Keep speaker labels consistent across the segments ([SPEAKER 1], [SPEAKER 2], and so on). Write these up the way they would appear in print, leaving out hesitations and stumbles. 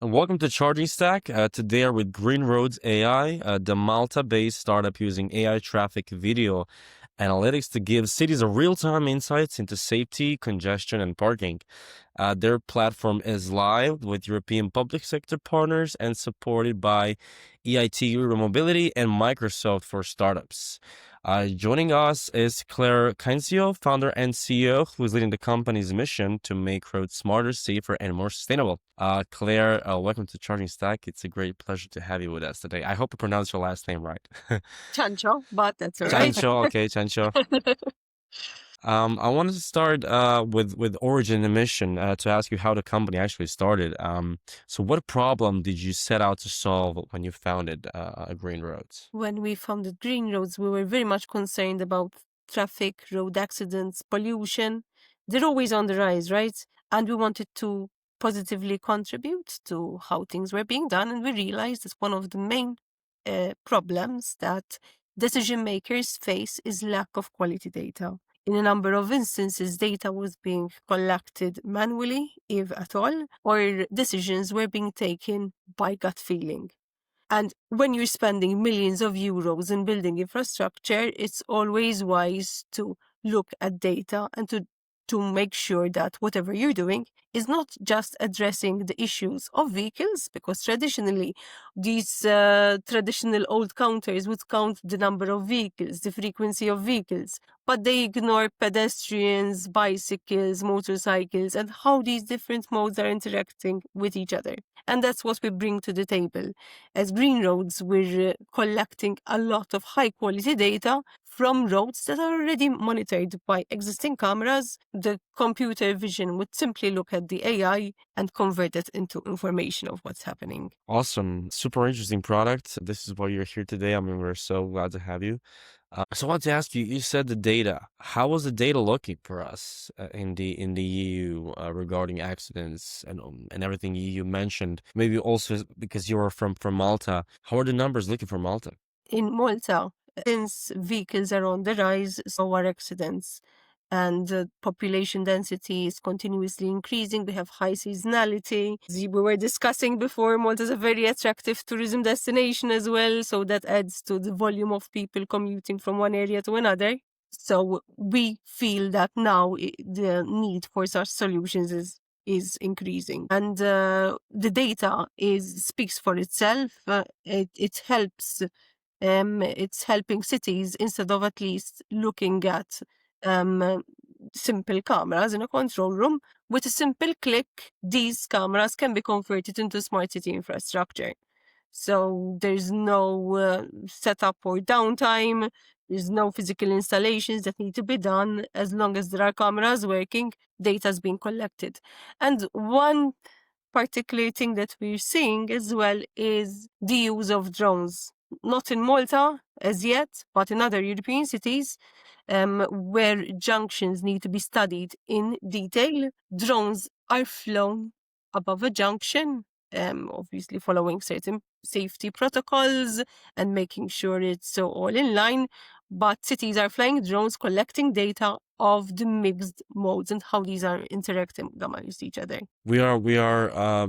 [SPEAKER 1] And welcome to Charging Stack. Today we're with Greenroads.ai, the Malta-based startup using AI traffic video analytics to give cities a real-time insights into safety, congestion, and parking. Their platform is live with European public sector partners and supported by EIT Mobility and Microsoft for startups. Joining us is Claire Ciancio, founder and CEO, who is leading the company's mission to make roads smarter, safer, and more sustainable. Claire, welcome to Charging Stack. It's a great pleasure to have you with us today. I hope I pronounced your last name right.
[SPEAKER 2] Ciancio, but that's all right.
[SPEAKER 1] Ciancio, okay, Ciancio. I wanted to start with origin and mission to ask you how the company actually started. So what problem did you set out to solve when you founded Green Roads?
[SPEAKER 2] When we founded Greenroads, we were very much concerned about traffic, road accidents, pollution. They're always on the rise, right? And we wanted to positively contribute to how things were being done. And we realized that one of the main problems that decision makers face is lack of quality data. In a number of instances, data was being collected manually, if at all, or decisions were being taken by gut feeling. And when you're spending millions of euros in building infrastructure, it's always wise to look at data and to make sure that whatever you're doing is not just addressing the issues of vehicles, because traditionally these traditional old counters would count the number of vehicles, the frequency of vehicles, but they ignore pedestrians, bicycles, motorcycles, and how these different modes are interacting with each other. And that's what we bring to the table. As Greenroads, we're collecting a lot of high quality data from roads that are already monitored by existing cameras. The computer vision would simply look at the AI and convert it into information of what's happening.
[SPEAKER 1] Awesome. Super interesting product. This is why you're here today. I mean, we're so glad to have you. So I want to ask you, you said the data. How was the data looking for us in the EU regarding accidents and everything you mentioned? Maybe also because you are from Malta. How are the numbers looking for Malta?
[SPEAKER 2] In Malta, since vehicles are on the rise, so are accidents. And population density is continuously increasing. We have high seasonality. As we were discussing before, Malta is a very attractive tourism destination as well. So that adds to the volume of people commuting from one area to another. So we feel that now the need for such solutions is increasing. And the data speaks for itself. It helps. It's helping cities, instead of at least looking at simple cameras in a control room. With a simple click, these cameras can be converted into smart city infrastructure. So there's no setup or downtime. There's no physical installations that need to be done. As long as there are cameras working, data is being collected. And one particular thing that we're seeing as well is the use of drones. Not in Malta as yet, but in other European cities, where junctions need to be studied in detail. Drones are flown above a junction, obviously following certain safety protocols and making sure it's all in line. But cities are flying drones collecting data of the mixed modes and how these are interacting amongst each other.
[SPEAKER 1] We are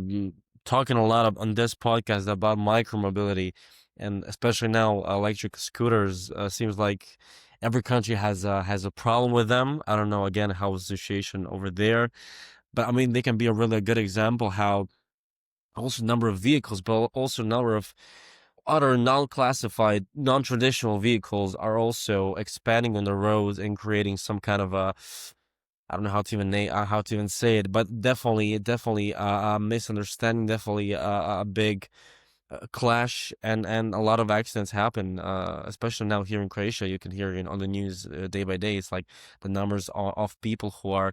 [SPEAKER 1] talking a lot on this podcast about micromobility, and especially now electric scooters. Seems like every country has a problem with them. I don't know again how is the situation over there, but I mean they can be a really good example how also number of vehicles, but also number of other non-classified, non-traditional vehicles are also expanding on the roads and creating some kind of a, I don't know how to even say it, but definitely a misunderstanding, definitely a big clash, and a lot of accidents happen, especially now here in Croatia. You can hear on the news day by day. It's like the numbers of people who are,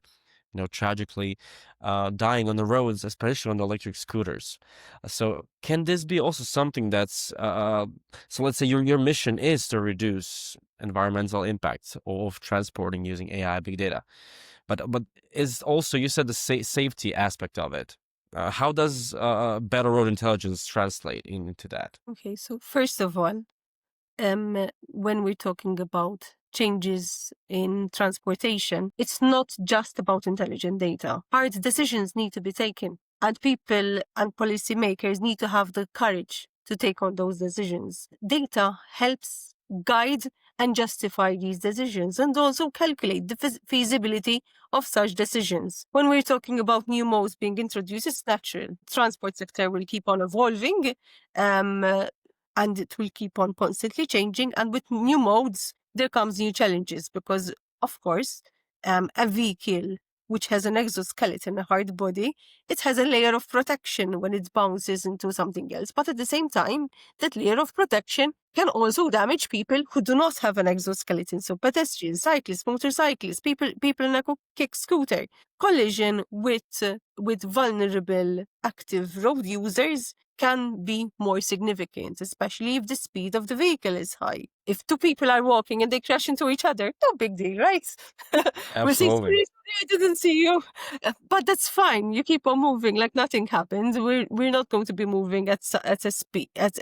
[SPEAKER 1] tragically dying on the roads, especially on the electric scooters. So can this be also something that's, so let's say your mission is to reduce environmental impacts of transporting using AI, big data, but is also, you said the safety aspect of it. How does better road intelligence translate into that?
[SPEAKER 2] Okay, so first of all, when we're talking about changes in transportation, it's not just about intelligent data. Hard decisions need to be taken. And people and policymakers need to have the courage to take on those decisions. Data helps guide and justify these decisions and also calculate the feasibility of such decisions. When we're talking about new modes being introduced, it's natural. Transport sector will keep on evolving, and it will keep on constantly changing. And with new modes, there comes new challenges because, of course, a vehicle which has an exoskeleton, a hard body, it has a layer of protection when it bounces into something else. But at the same time, that layer of protection can also damage people who do not have an exoskeleton. So pedestrians, cyclists, motorcyclists, people in a kick scooter. Collision with vulnerable active road users can be more significant, especially if the speed of the vehicle is high. If two people are walking and they crash into each other, no big deal, right? We'll say,
[SPEAKER 1] Absolutely.
[SPEAKER 2] I didn't see you. But that's fine. You keep on moving like nothing happened. We're not going to be moving at a speed at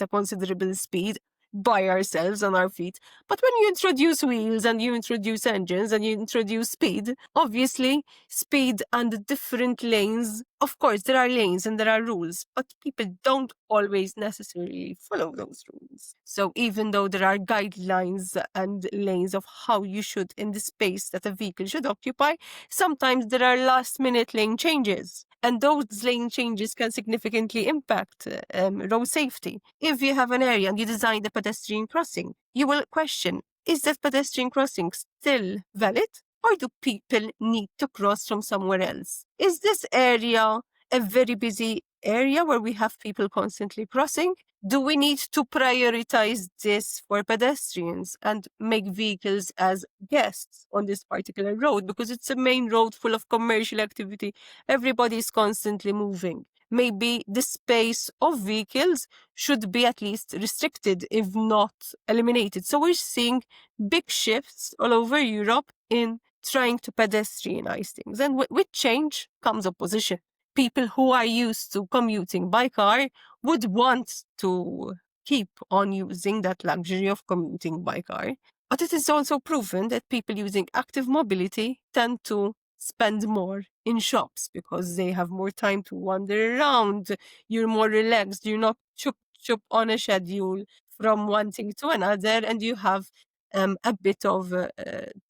[SPEAKER 2] a considerable speed by ourselves on our feet. But when you introduce wheels and you introduce engines and you introduce speed, obviously speed and the different lanes, of course there are lanes and there are rules, but people don't always necessarily follow those rules. So even though there are guidelines and lanes of how you should in the space that a vehicle should occupy, sometimes there are last minute lane changes. And those lane changes can significantly impact road safety. If you have an area and you design the pedestrian crossing, you will question, is that pedestrian crossing still valid? Or do people need to cross from somewhere else? Is this area a very busy area where we have people constantly crossing? Do we need to prioritize this for pedestrians and make vehicles as guests on this particular road? Because it's a main road full of commercial activity. Everybody is constantly moving. Maybe the space of vehicles should be at least restricted, if not eliminated. So we're seeing big shifts all over Europe in trying to pedestrianize things. And with change comes opposition. People who are used to commuting by car would want to keep on using that luxury of commuting by car. But it is also proven that people using active mobility tend to spend more in shops because they have more time to wander around. You're more relaxed. You're not chup on a schedule from one thing to another, and you have a bit of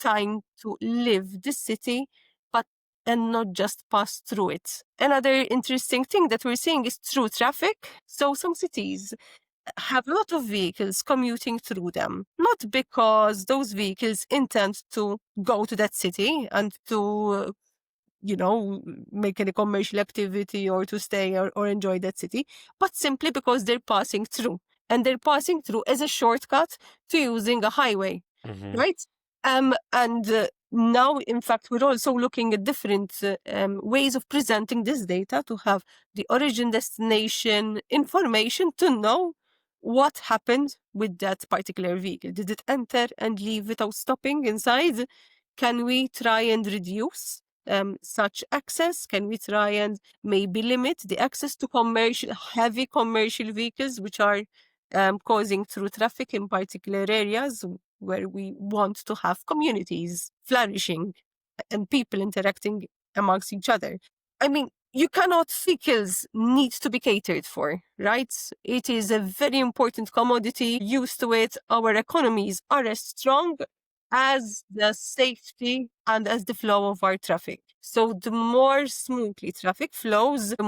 [SPEAKER 2] time to live the city, but and not just pass through it. Another interesting thing that we're seeing is through traffic. So some cities have a lot of vehicles commuting through them, not because those vehicles intend to go to that city and to make any commercial activity or to stay or enjoy that city, but simply because they're passing through. And they're passing through as a shortcut to using a highway,
[SPEAKER 1] Hmm.
[SPEAKER 2] right? And now, in fact, we're also looking at different ways of presenting this data to have the origin destination information to know what happened with that particular vehicle. Did it enter and leave without stopping inside? Can we try and reduce such access? Can we try and maybe limit the access to heavy commercial vehicles, which are causing through traffic in particular areas where we want to have communities flourishing and people interacting amongst each other? I mean, vehicles need to be catered for, right? It is a very important commodity. Used to it, our economies are as strong as the safety and as the flow of our traffic. So the more smoothly traffic flows, the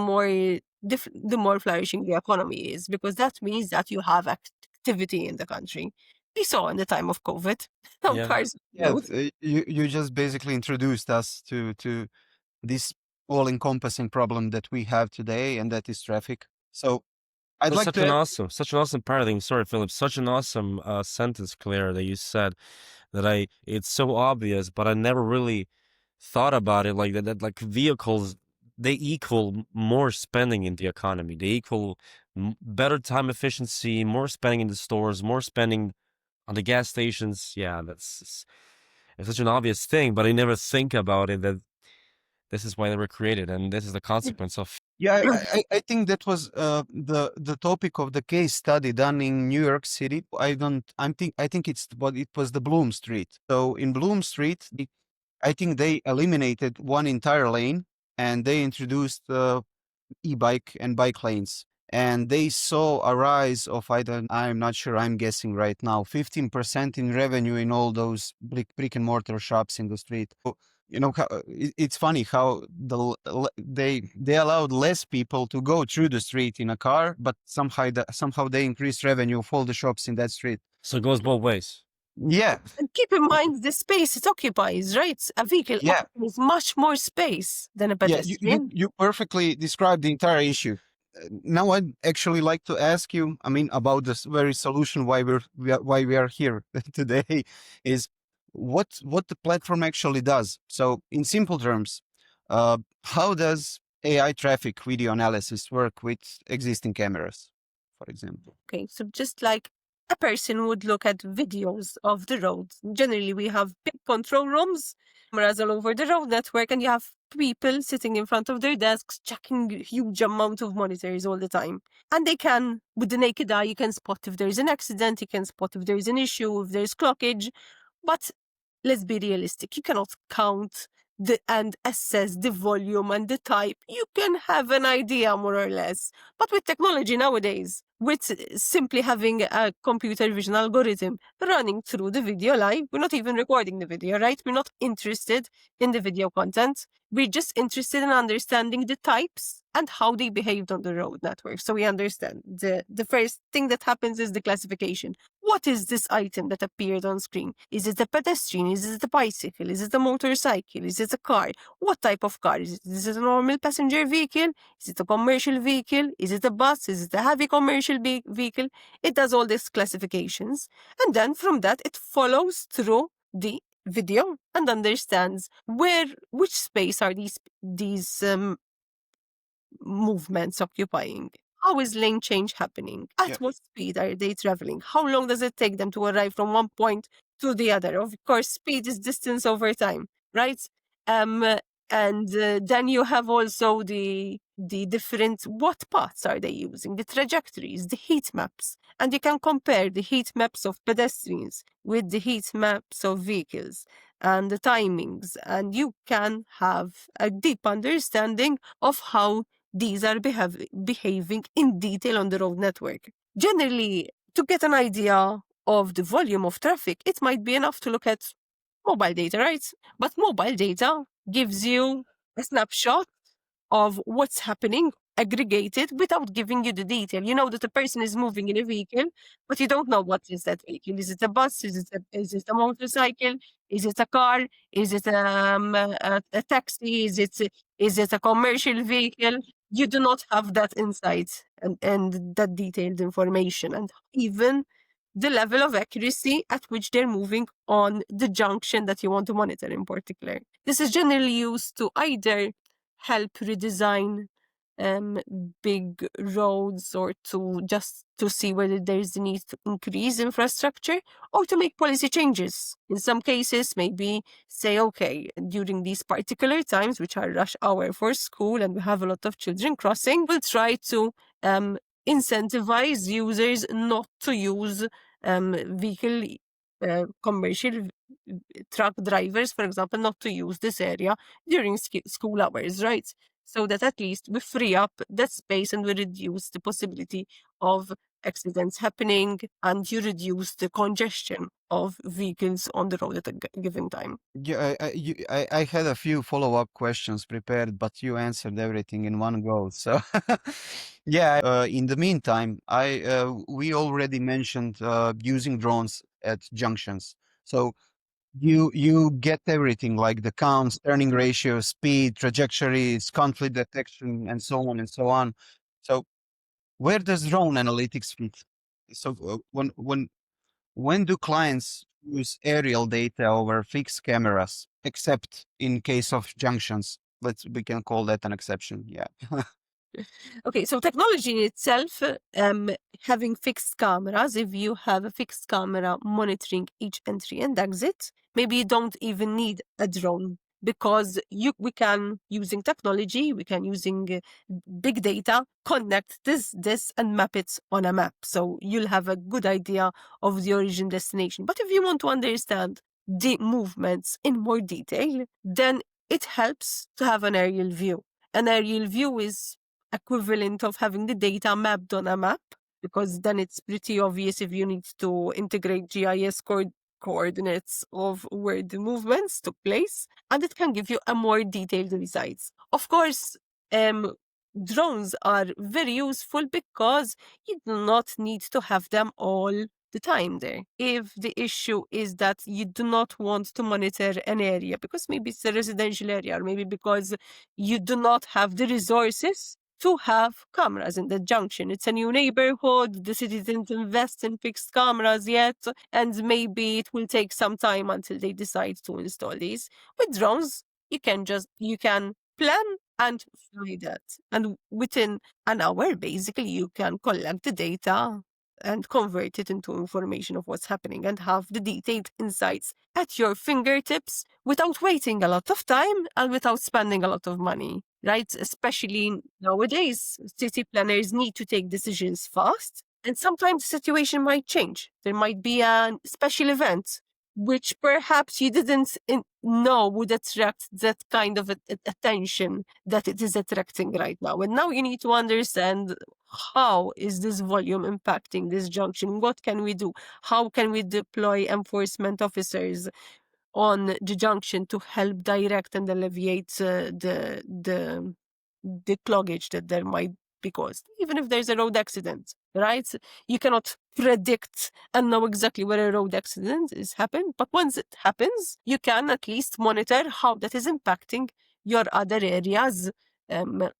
[SPEAKER 2] more flourishing the economy is, because that means that you have activity in the country. We saw in the time of COVID,
[SPEAKER 1] Yeah.
[SPEAKER 2] cars
[SPEAKER 3] Yeah,
[SPEAKER 2] road.
[SPEAKER 3] you just basically introduced us to this all-encompassing problem that we have today, and that is traffic. So I'd
[SPEAKER 1] That's
[SPEAKER 3] like to add,
[SPEAKER 1] such an awesome paradigm. Sorry, Philip. Such an awesome sentence, Claire, that you said that it's so obvious, but I never really thought about it like that. That like vehicles, they equal more spending in the economy. They equal better time efficiency, more spending in the stores, more spending on the gas stations. Yeah, it's such an obvious thing, but I never think about it that this is why they were created, and this is the consequence of.
[SPEAKER 3] yeah, I think that was the topic of the case study done in New York City. I think it was the Bloom Street. So in Bloom Street, I think they eliminated one entire lane, and they introduced e-bike and bike lanes. And they saw a rise of, I'm not sure, I'm guessing right now, 15% in revenue in all those brick and mortar shops in the street. So, it's funny how they allowed less people to go through the street in a car, but somehow they increased revenue of all the shops in that street.
[SPEAKER 1] So it goes both ways.
[SPEAKER 3] Yeah.
[SPEAKER 2] And keep in mind the space it occupies, right? A vehicle
[SPEAKER 3] Yeah.
[SPEAKER 2] occupies much more space than a
[SPEAKER 3] Yeah,
[SPEAKER 2] pedestrian.
[SPEAKER 3] you perfectly described the entire issue. Now I'd actually like to ask you, about this very solution why we are here today is what the platform actually does. So in simple terms, how does AI traffic video analysis work with existing cameras, for example?
[SPEAKER 2] Okay, so just like a person would look at videos of the road. Generally, we have big control rooms, cameras all over the road network, and you have people sitting in front of their desks checking huge amount of monitors all the time. And they can, with the naked eye, you can spot if there's an accident, you can spot if there's an issue, if there's clockage. But let's be realistic. You cannot count and assess the volume and the type. You can have an idea more or less. But with technology nowadays, with simply having a computer vision algorithm running through the video live, we're not even recording the video, right? We're not interested in the video content. We're just interested in understanding the types and how they behaved on the road network. So we understand the first thing that happens is the classification. What is this item that appeared on screen? Is it a pedestrian? Is it a bicycle? Is it a motorcycle? Is it a car? What type of car is it? Is it a normal passenger vehicle? Is it a commercial vehicle? Is it a bus? Is it a heavy commercial vehicle? It does all these classifications. And then from that, it follows through the video and understands which space are these movements occupying. How is lane change happening? At what speed are they traveling? How long does it take them to arrive from one point to the other? Of course, speed is distance over time, right? And then you have also the different, what paths are they using, the trajectories, the heat maps. And you can compare the heat maps of pedestrians with the heat maps of vehicles and the timings. And you can have a deep understanding of how these are behaving in detail on the road network. Generally, to get an idea of the volume of traffic, it might be enough to look at mobile data, right? But mobile data gives you a snapshot of what's happening aggregated without giving you the detail. You know that a person is moving in a vehicle, but you don't know what is that vehicle. Is it a bus? Is it a motorcycle? Is it a car? Is it a taxi? Is it a commercial vehicle? You do not have that insight and that detailed information, and even the level of accuracy at which they're moving on the junction that you want to monitor in particular. This is generally used to either help redesign big roads or to see whether there's the need to increase infrastructure or to make policy changes. In some cases, maybe say, okay, during these particular times, which are rush hour for school and we have a lot of children crossing, we'll try to incentivize users not to use vehicle commercial truck drivers, for example, not to use this area during school hours, right? So that at least we free up that space and we reduce the possibility of accidents happening and you reduce the congestion of vehicles on the road at a given time.
[SPEAKER 3] Yeah, I had a few follow-up questions prepared, but you answered everything in one go. So, yeah. In the meantime, we already mentioned using drones at junctions. So you get everything like the counts, turning ratio, speed, trajectories, conflict detection, and so on and so on. So, where does drone analytics fit? So, when do clients use aerial data over fixed cameras, except in case of junctions? We can call that an exception. Yeah.
[SPEAKER 2] Okay, so technology in itself, having fixed cameras, if you have a fixed camera monitoring each entry and exit, maybe you don't even need a drone because we can, using technology, we can using big data, connect this and map it on a map. So you'll have a good idea of the origin destination. But if you want to understand the movements in more detail, then it helps to have an aerial view. An aerial view is equivalent of having the data mapped on a map, because then it's pretty obvious if you need to integrate GIS coordinates of where the movements took place, and it can give you a more detailed insights. Of course, drones are very useful because you do not need to have them all the time there. If the issue is that you do not want to monitor an area because maybe it's a residential area, or maybe because you do not have the resources to have cameras in the junction. It's a new neighborhood, the city didn't invest in fixed cameras yet, and maybe it will take some time until they decide to install these. With drones, you can plan and fly that. And within an hour, basically, you can collect the data and convert it into information of what's happening and have the detailed insights at your fingertips without waiting a lot of time and without spending a lot of money, right? Especially nowadays, city planners need to take decisions fast, and sometimes the situation might change. There might be a special event which perhaps you didn't know would attract that kind of attention that it is attracting right now. And now you need to understand, how is this volume impacting this junction? What can we do? How can we deploy enforcement officers on the junction to help direct and alleviate the cloggage that there might be caused, even if there's a road accident, right? You cannot predict and know exactly where a road accident is happening, but once it happens, you can at least monitor how that is impacting your other areas, and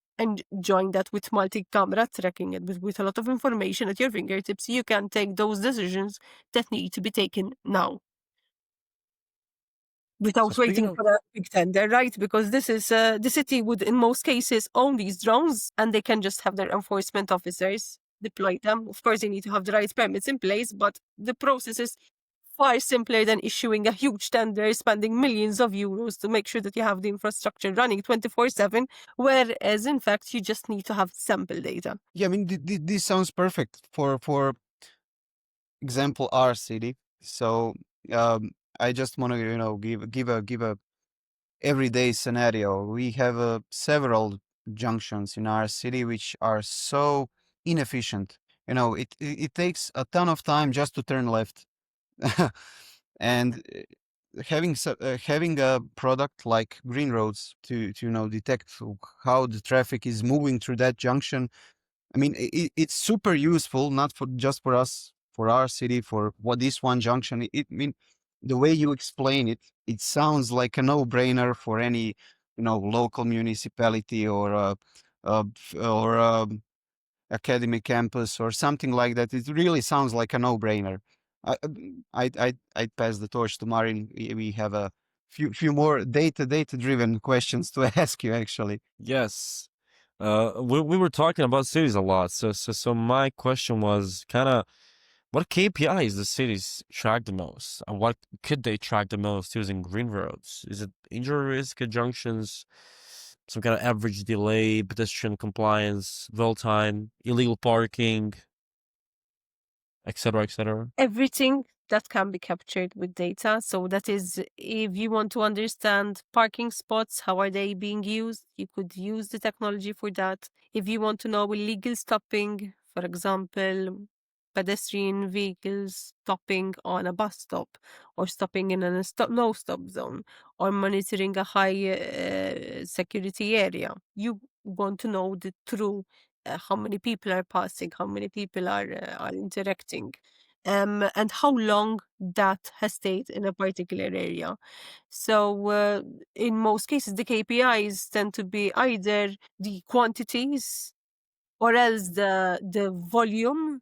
[SPEAKER 2] join that with multi-camera tracking it with a lot of information at your fingertips. You can take those decisions that need to be taken now, without waiting for a big tender, right? Because this is the city would, in most cases, own these drones, and they can just have their enforcement officers deploy them. Of course, they need to have the right permits in place, but the process is far simpler than issuing a huge tender, spending millions of euros to make sure that you have the infrastructure running 24/7, whereas in fact, you just need to have sample data.
[SPEAKER 3] Yeah, I mean, this sounds perfect for example, our city. So I just want to, give a everyday scenario. We have several junctions in our city which are so inefficient. It takes a ton of time just to turn left. And having a product like Green Roads to detect how the traffic is moving through that junction. I mean, it's super useful, not just for us, for our city, for what this one junction. I mean, the way you explain it, it sounds like a no-brainer for any, local municipality or academic campus or something like that. It really sounds like a no-brainer. I'd pass the torch to Marin. We have a few more data-driven questions to ask you, actually.
[SPEAKER 1] Yes. We were talking about cities a lot. So my question was kind of, what KPIs the cities track the most, and what could they track the most using green roads? Is it injury risk at junctions, some kind of average delay, pedestrian compliance, dwell time, illegal parking, etc., etc.?
[SPEAKER 2] Everything that can be captured with data. So that is, if you want to understand parking spots, how are they being used, you could use the technology for that. If you want to know illegal stopping, for example, pedestrian vehicles stopping on a bus stop or stopping in a no stop zone or monitoring a high security area, you want to know the true how many people are passing, how many people are interacting, and how long that has stayed in a particular area. So in most cases, the KPIs tend to be either the quantities or else the volume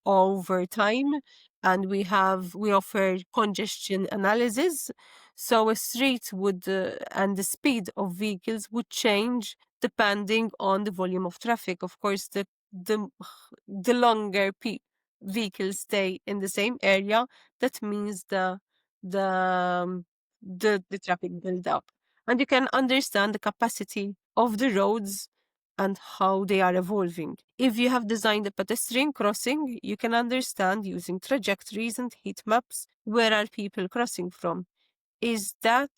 [SPEAKER 2] over time. And we offer congestion analysis. So a street would and the speed of vehicles would change depending on the volume of traffic. Of course, the longer vehicles stay in the same area, that means the the traffic build up, and you can understand the capacity of the roads and how they are evolving. If you have designed a pedestrian crossing, you can understand using trajectories and heat maps, where are people crossing from. Is that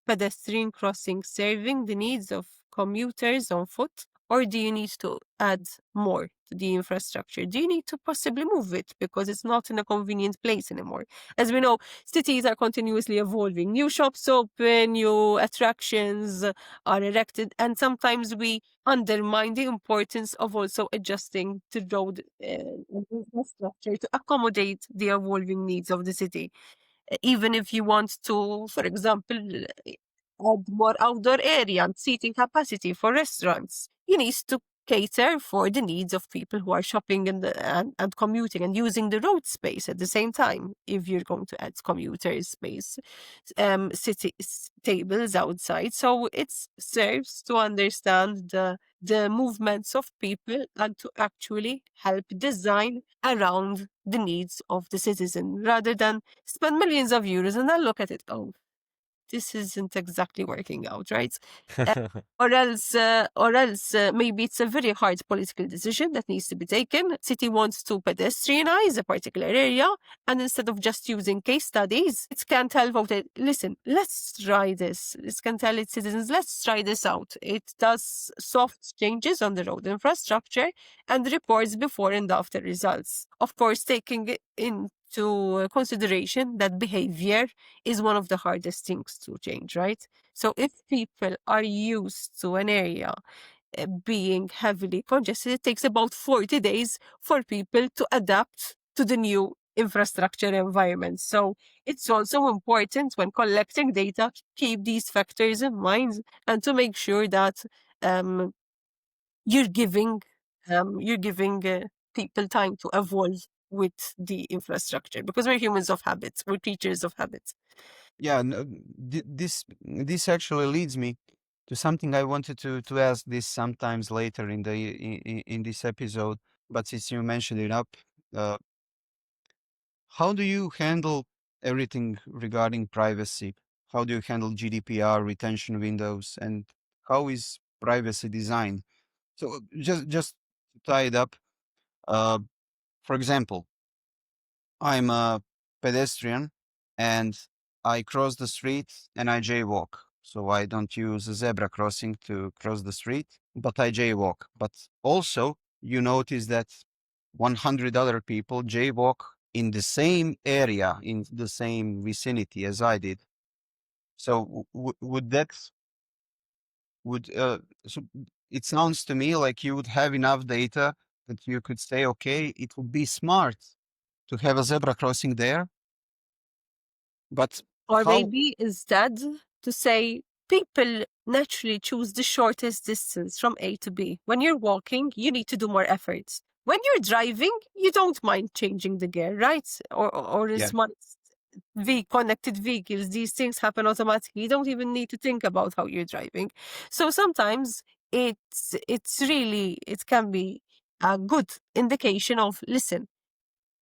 [SPEAKER 2] pedestrian crossing serving the needs of commuters on foot, Or do you need to add more to the infrastructure? Do you need to possibly move it because it's not in a convenient place anymore? As we know, cities are continuously evolving. New shops open, new attractions are erected, and sometimes we undermine the importance of also adjusting the road infrastructure to accommodate the evolving needs of the city. Even if you want to, for example, add more outdoor area and seating capacity for restaurants, you need to cater for the needs of people who are shopping and commuting and using the road space at the same time. If you're going to add commuter space, tables outside, so it serves to understand the movements of people and to actually help design around the needs of the citizen rather than spend millions of euros and then look at it, oh, this isn't exactly working out, right? Or else, maybe it's a very hard political decision that needs to be taken. City wants to pedestrianize a particular area, and instead of just using case studies, it can tell voters, listen, let's try this. It can tell its citizens, let's try this out. It does soft changes on the road infrastructure and reports before and after results. Of course, taking it into consideration that behavior is one of the hardest things to change, right? So if people are used to an area being heavily congested, it takes about 40 days for people to adapt to the new infrastructure environment. So it's also important when collecting data, keep these factors in mind and to make sure that you're giving people time to evolve with the infrastructure, because we're humans of habits, we're creatures of habits.
[SPEAKER 3] Yeah, no, this actually leads me to something I wanted to ask this sometimes later in the in this episode. But since you mentioned it up, uh, how do you handle everything regarding privacy? How do you handle GDPR, retention windows, and how is privacy designed? So just to tie it up, uh, for example, I'm a pedestrian and I cross the street and I jaywalk. So I don't use a zebra crossing to cross the street, but I jaywalk. But also, you notice that 100 other people jaywalk in the same area, in the same vicinity as I did. So would that would so it sounds to me like you would have enough data that you could say, okay, it would be smart to have a zebra crossing there, but
[SPEAKER 2] Or
[SPEAKER 3] how?
[SPEAKER 2] maybe instead to say people naturally choose the shortest distance from A to B. When you're walking, you need to do more efforts. When you're driving, you don't mind changing the gear, right? Or in
[SPEAKER 3] Yeah,
[SPEAKER 2] smart connected vehicles, these things happen automatically. You don't even need to think about how you're driving. So sometimes it can be a good indication of, listen,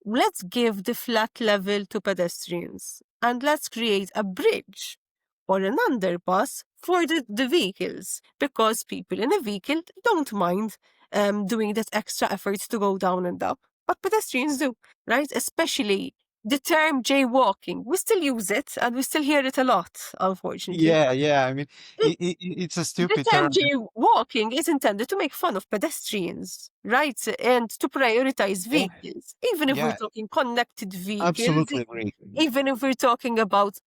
[SPEAKER 2] let's give the flat level to pedestrians and let's create a bridge or an underpass for the vehicles, because people in a vehicle don't mind doing that extra effort to go down and up, but pedestrians do, right? Especially the term jaywalking, we still use it and we still hear it a lot, unfortunately.
[SPEAKER 3] yeah. I mean, it's a
[SPEAKER 2] The
[SPEAKER 3] stupid
[SPEAKER 2] term
[SPEAKER 3] term.
[SPEAKER 2] jaywalking is intended to make fun of pedestrians, right? And to prioritize
[SPEAKER 3] Yeah,
[SPEAKER 2] vehicles. Even if we're
[SPEAKER 3] yeah,
[SPEAKER 2] talking connected vehicles,
[SPEAKER 3] absolutely agree.
[SPEAKER 2] even if we're talking about,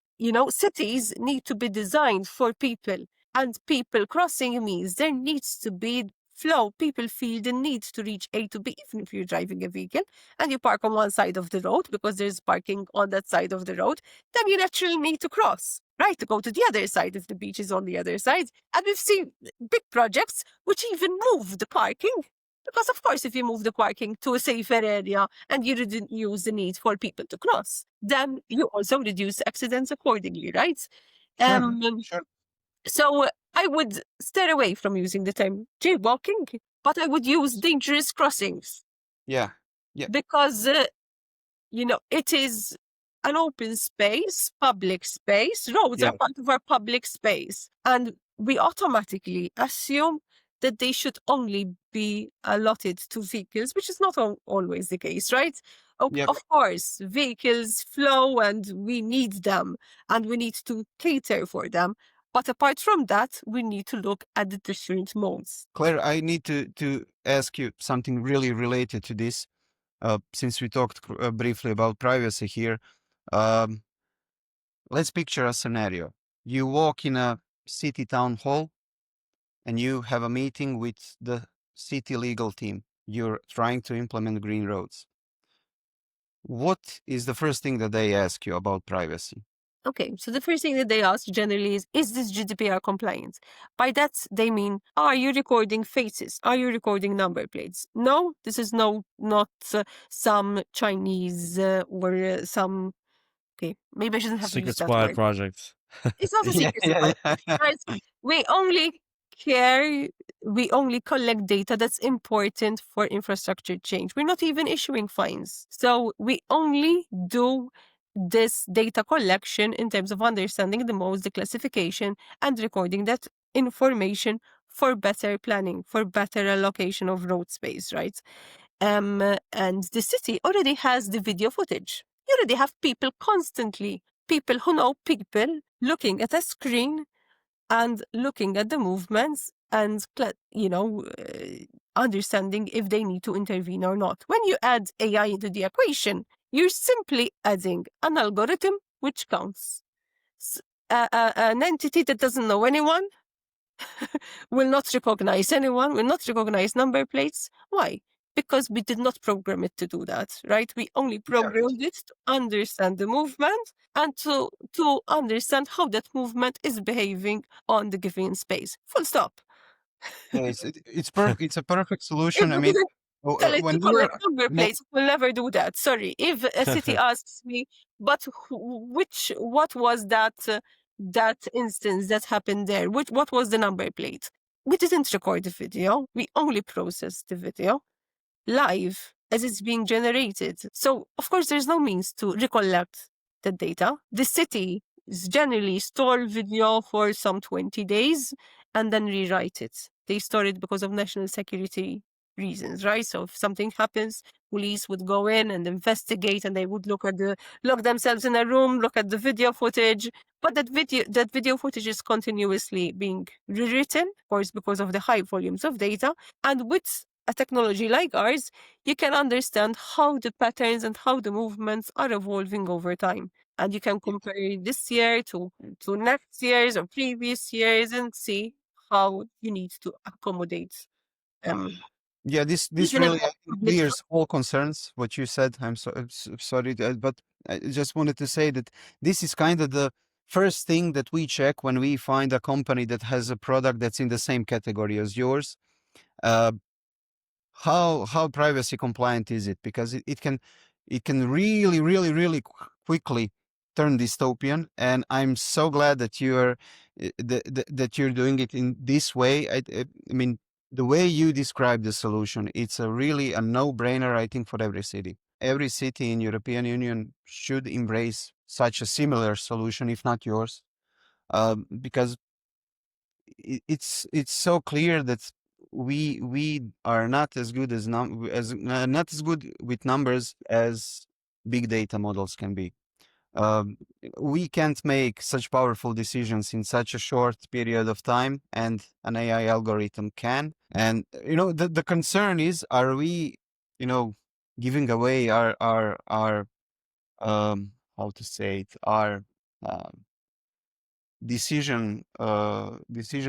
[SPEAKER 2] cities need to be designed for people, and people crossing means there needs to be flow. People feel the need to reach A to B, even if you're driving a vehicle and you park on one side of the road because there's parking on that side of the road, then you naturally need to cross, right? To go to the other side if the beach is on the other side. And we've seen big projects which even move the parking. Because of course, if you move the parking to a safer area and you didn't use the need for people to cross, then you also reduce accidents accordingly, right?
[SPEAKER 3] Sure,
[SPEAKER 2] Um,
[SPEAKER 3] sure.
[SPEAKER 2] so I would steer away from using the term jaywalking, but I would use dangerous crossings
[SPEAKER 3] Yeah, yeah,
[SPEAKER 2] because it is an open space, public space. Roads
[SPEAKER 3] yeah,
[SPEAKER 2] are part of our public space. And we automatically assume that they should only be allotted to vehicles, which is not always the case, right?
[SPEAKER 3] yeah,
[SPEAKER 2] Of course, vehicles flow and we need them and we need to cater for them. But apart from that, we need to look at the different modes.
[SPEAKER 3] Claire, I need to ask you something really related to this. Since we talked briefly about privacy here, um, let's picture a scenario. You walk in a city town hall and you have a meeting with the city legal team. You're trying to implement green roads. What is the first thing that they ask you about privacy?
[SPEAKER 2] Okay, so the first thing that they ask generally is this GDPR compliant? By that, they mean, are you recording faces? Are you recording number plates? No, this is not some Chinese or some, okay, maybe I shouldn't have
[SPEAKER 1] Secret
[SPEAKER 2] used that
[SPEAKER 1] spy
[SPEAKER 2] word.
[SPEAKER 1] project.
[SPEAKER 2] It's not a
[SPEAKER 3] Yeah,
[SPEAKER 2] secret
[SPEAKER 3] yeah,
[SPEAKER 2] spy.
[SPEAKER 3] yeah.
[SPEAKER 2] Right? We only care, we only collect data that's important for infrastructure change. We're not even issuing fines. So we only do this data collection in terms of understanding the modes, the classification, and recording that information for better planning, for better allocation of road space, right? And the city already has the video footage. You already have people who know people looking at a screen and looking at the movements and, understanding if they need to intervene or not. When you add AI into the equation, you're simply adding an algorithm which counts. An entity that doesn't know anyone will not recognize anyone, will not recognize number plates. Why? Because we did not program it to do that, right? We only
[SPEAKER 3] Yeah, right.
[SPEAKER 2] programmed it to understand the movement and to understand how that movement is behaving on the given space. Full stop.
[SPEAKER 3] Yeah, it's a perfect
[SPEAKER 2] If
[SPEAKER 3] solution. I
[SPEAKER 2] we
[SPEAKER 3] mean,
[SPEAKER 2] didn't tell it to
[SPEAKER 3] when we
[SPEAKER 2] collect
[SPEAKER 3] were
[SPEAKER 2] number
[SPEAKER 3] mo-
[SPEAKER 2] plates, we'll never do that. Sorry. If a city asks me, but what was that instance that happened there? What was the number plate? We didn't record the video. We only processed the video live as it's being generated. So, of course, there's no means to recollect the data. The city is generally store video for some 20 days and then rewrite it. They store it because of national security reasons, right? So if something happens, police would go in and investigate and they would lock themselves in a room, look at the video footage. But that video footage is continuously being rewritten, of course, because of the high volumes of data. And with a technology like ours, you can understand how the patterns and how the movements are evolving over time. And you can compare this year to next year's or previous years and see how you need to accommodate
[SPEAKER 3] yeah, this
[SPEAKER 2] even a
[SPEAKER 3] really I think
[SPEAKER 2] public.
[SPEAKER 3] clears all concerns. What you said, I'm sorry, but I just wanted to say that this is kind of the first thing that we check when we find a company that has a product that's in the same category as yours. Uh, how privacy compliant is it? Because it can quickly turn dystopian, and I'm so glad that that you're doing it in this way. I mean, the way you describe the solution, it's really a no-brainer, I think, for every city. Every city in European Union should embrace such a similar solution, if not yours, because it's so clear that we are not as good not as good with numbers as big data models can be. Um, we can't make such powerful decisions in such a short period of time, and an AI algorithm can. And the concern is, are we, giving away our how to say it, our um, decision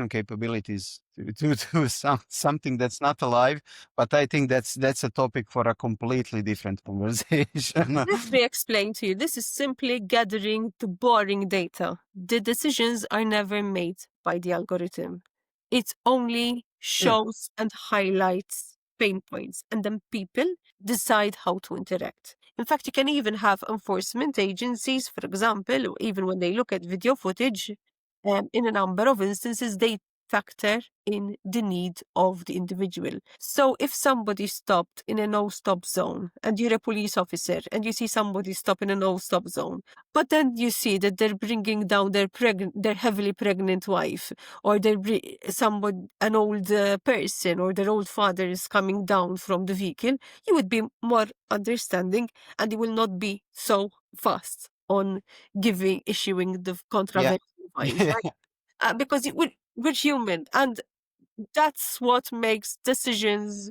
[SPEAKER 3] capabilities to something that's not alive. But I think that's a topic for a completely different conversation.
[SPEAKER 2] Let me explain to you. This is simply gathering the boring data. The decisions are never made by the algorithm. It only
[SPEAKER 3] Yeah,
[SPEAKER 2] shows and highlights pain points, and then people decide how to interact. In fact, you can even have enforcement agencies, for example, even when they look at video footage, in a number of instances, they factor in the need of the individual. So if somebody stopped in a no-stop zone and you're a police officer and you see somebody stop in a no-stop zone, but then you see that they're bringing down their heavily pregnant wife, or an old person, or their old father is coming down from the vehicle, you would be more understanding and you will not be so fast on issuing the
[SPEAKER 3] yeah.
[SPEAKER 2] contravention fines, right? because we're human, and that's what makes decisions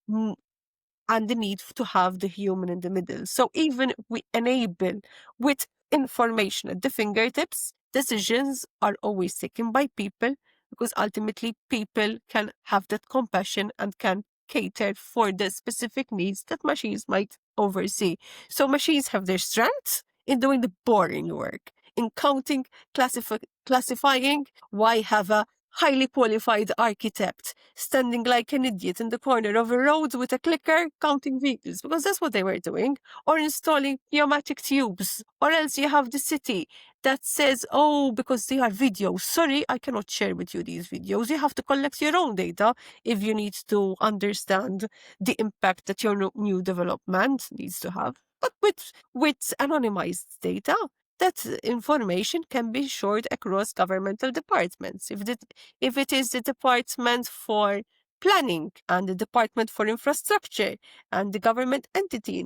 [SPEAKER 2] and the need to have the human in the middle. So even we enable with information at the fingertips, decisions are always taken by people, because ultimately people can have that compassion and can cater for the specific needs that machines might oversee. So machines have their strengths in doing the boring work, in counting, classifying. Why have a highly qualified architect standing like an idiot in the corner of a road with a clicker counting vehicles? Because that's what they were doing. Or installing pneumatic tubes. Or else you have the city that says, oh, because they are videos, sorry, I cannot share with you these videos. You have to collect your own data if you need to understand the impact that your new development needs to have. But with anonymized data, that information can be shared across governmental departments. If it is the department for planning and the department for infrastructure and the government entity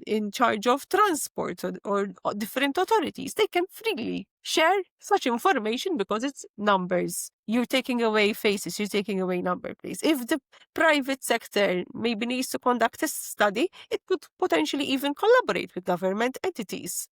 [SPEAKER 2] in charge of transport, or different authorities, they can freely share such information because it's numbers. You're taking away faces, you're taking away number, please. If the private sector maybe needs to conduct a study, it could potentially even collaborate with government entities.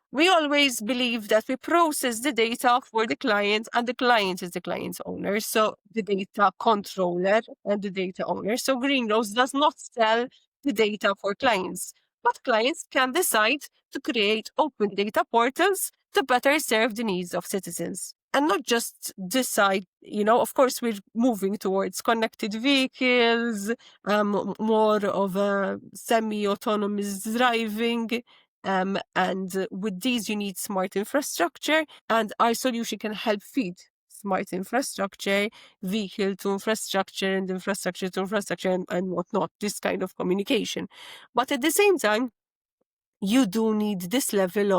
[SPEAKER 2] We always believe that we process the data for the client, and the client is the client's owner. So the data controller and the data owner. So GreenRoads does not sell the data for clients, but clients can decide to create open data portals to better serve the needs of citizens. And not just decide, of course, we're moving towards connected vehicles, more of a semi-autonomous driving. And with these, you need smart infrastructure, and our solution can help feed smart infrastructure, vehicle to infrastructure, and infrastructure to infrastructure, and whatnot, this kind of communication. But at the same time, you do need this level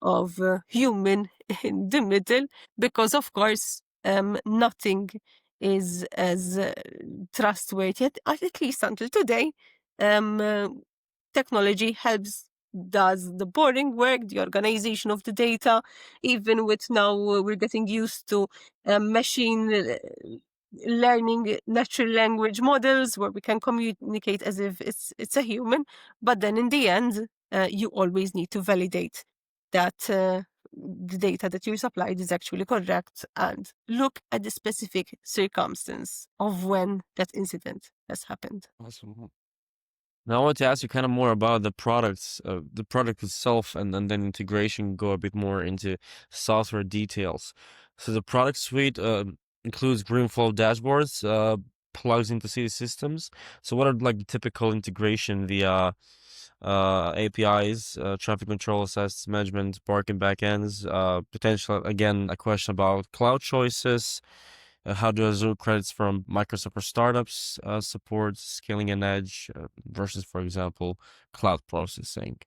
[SPEAKER 2] of human in the middle, because of course nothing is as trustworthy, at least until today. Technology does the boring work, the organization of the data. Even with now, we're getting used to machine learning, natural language models, where we can communicate as if it's a human. But then in the end, you always need to validate that the data that you supplied is actually correct, and look at the specific circumstance of when that incident has happened.
[SPEAKER 1] Awesome. Now I want to ask you kind of more about the products, the product itself, and then integration, go a bit more into software details. So the product suite includes GreenFlow dashboards, plugs into city systems. So what are like the typical integration via APIs, traffic control, assets management, parking backends, potential, again, a question about cloud choices. How do Azure credits from Microsoft for startups support scaling and edge versus, for example, cloud processing?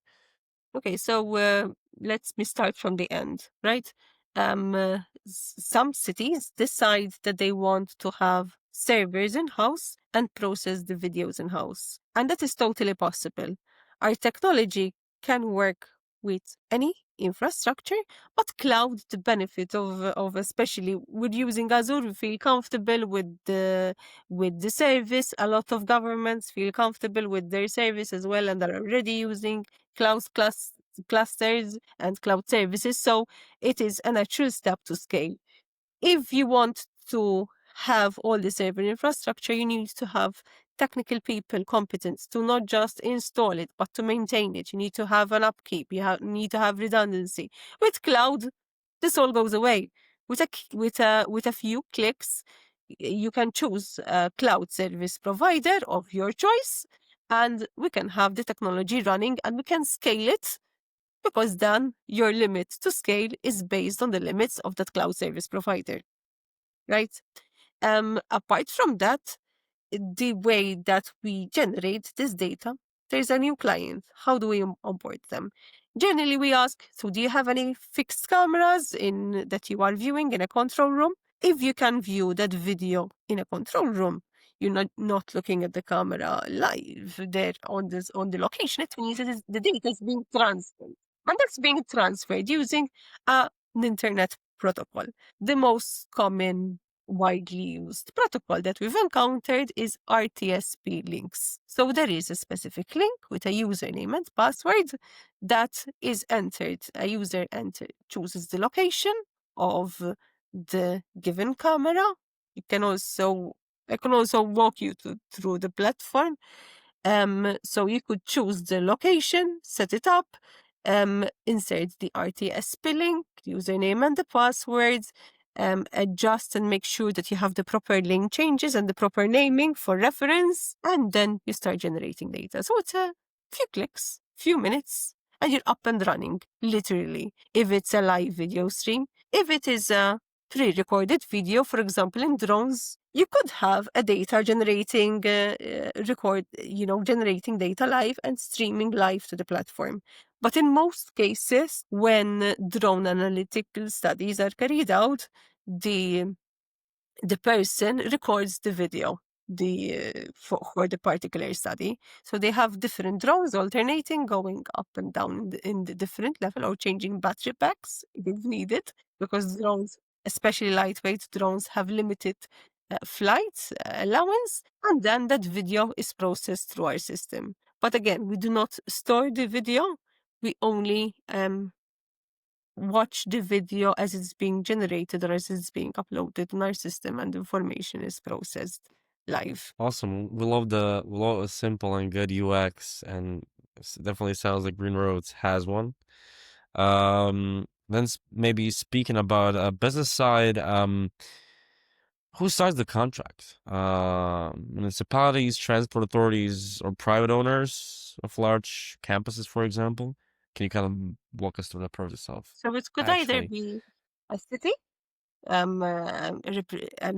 [SPEAKER 2] Okay, so let me start from the end, right? Some cities decide that they want to have servers in-house and process the videos in-house. And that is totally possible. Our technology can work with any infrastructure, but cloud, the benefit of especially with using Azure, we feel comfortable with the service. A lot of governments feel comfortable with their service as well, and are already using cloud clusters and cloud services. So it is a natural step to scale. If you want to have all the server infrastructure, you need to have technical people competent to not just install it, but to maintain it. You need to have an upkeep. Need to have redundancy. With cloud, this all goes away. With a few clicks, you can choose a cloud service provider of your choice, and we can have the technology running, and we can scale it, because then your limit to scale is based on the limits of that cloud service provider, right? Apart from that, the way that we generate this data, there's a new client. How do we onboard them? Generally, we ask, so do you have any fixed cameras that you are viewing in a control room? If you can view that video in a control room, you're not looking at the camera live there on the location. It means that the data is being transferred. And that's being transferred using an internet protocol. The most common widely used protocol that we've encountered is RTSP links. So there is a specific link with a username and password that is entered. A user chooses the location of the given camera. I can also walk you through the platform. So you could choose the location, set it up, insert the RTSP link, username and the password, adjust and make sure that you have the proper link changes and the proper naming for reference, and then you start generating data. So it's a few clicks, few minutes, and you're up and running, literally, if it's a live video stream. If it is a pre-recorded video, for example, in drones, you could have a data generating generating data live and streaming live to the platform. But in most cases, when drone analytical studies are carried out, the person records the video for the particular study. So they have different drones alternating, going up and down in the different level, or changing battery packs if needed, because drones, especially lightweight drones, have limited flight allowance, and then that video is processed through our system. But again, we do not store the video. We only watch the video as it's being generated or as it's being uploaded in our system, and information is processed live.
[SPEAKER 1] Awesome. We love a simple and good UX, and definitely sounds like Green Roads has one. Then maybe speaking about business side, who signs the contract? Municipalities, transport authorities, or private owners of large campuses, for example? Can you kind of walk us through the process of
[SPEAKER 2] So it could either
[SPEAKER 1] actually?
[SPEAKER 2] be a city, an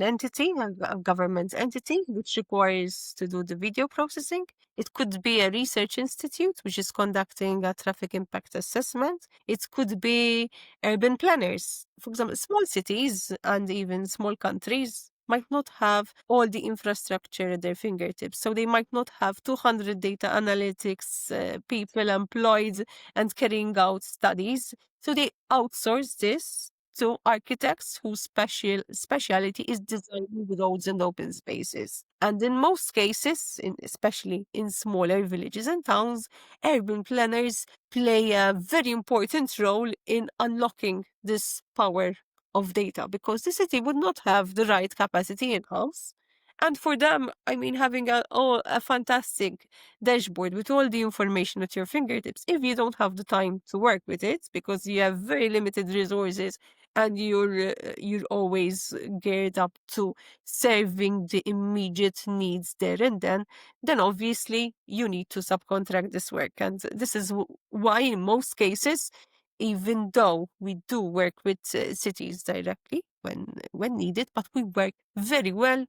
[SPEAKER 2] entity, a government entity, which requires to do the video processing. It could be a research institute, which is conducting a traffic impact assessment. It could be urban planners. For example, small cities and even small countries might not have all the infrastructure at their fingertips. So they might not have 200 data analytics people employed and carrying out studies. So they outsource this to architects whose specialty is designing roads and open spaces. And in most cases, especially in smaller villages and towns, urban planners play a very important role in unlocking this power of data, because the city would not have the right capacity in-house. And for them, I mean, having a fantastic dashboard with all the information at your fingertips, if you don't have the time to work with it because you have very limited resources and you're always geared up to serving the immediate needs there and then obviously you need to subcontract this work. And this is why in most cases, even though we do work with cities directly when needed, but we work very well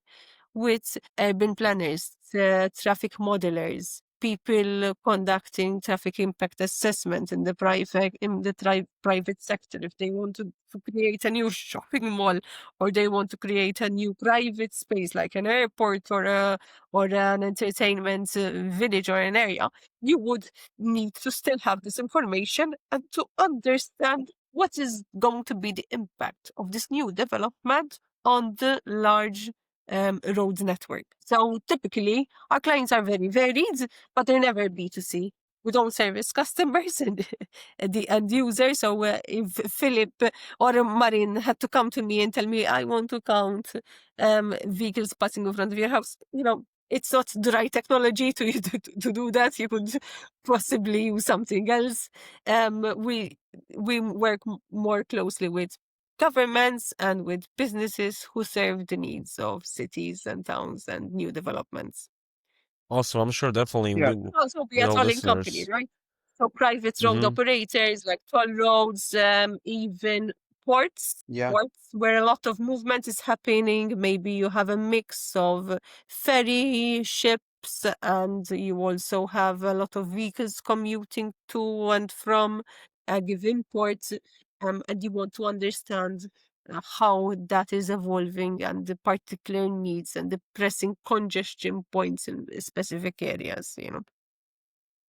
[SPEAKER 2] with urban planners, traffic modelers, people conducting traffic impact assessment in the private sector. If they want to create a new shopping mall, or they want to create a new private space like an airport or an entertainment village or an area, you would need to still have this information and to understand what is going to be the impact of this new development on the large road network. So typically, our clients are very varied, but they're never B2C. We don't service customers and the end user. So if Philip or Marin had to come to me and tell me, I want to count vehicles passing in front of your house, it's not the right technology to do that. You could possibly use something else. We work more closely with governments and with businesses who serve the needs of cities and towns and new developments.
[SPEAKER 1] Also, I'm sure definitely
[SPEAKER 3] Yeah.
[SPEAKER 2] Could also be
[SPEAKER 1] with
[SPEAKER 2] a
[SPEAKER 1] our
[SPEAKER 2] tolling company,
[SPEAKER 1] listeners.
[SPEAKER 2] right? So private road
[SPEAKER 1] Mm-hmm.
[SPEAKER 2] operators like toll roads, even ports,
[SPEAKER 3] Yeah.
[SPEAKER 2] ports where a lot of movement is happening. Maybe you have a mix of ferry ships, and you also have a lot of vehicles commuting to and from a given port, and you want to understand how that is evolving and the particular needs and the pressing congestion points in specific areas.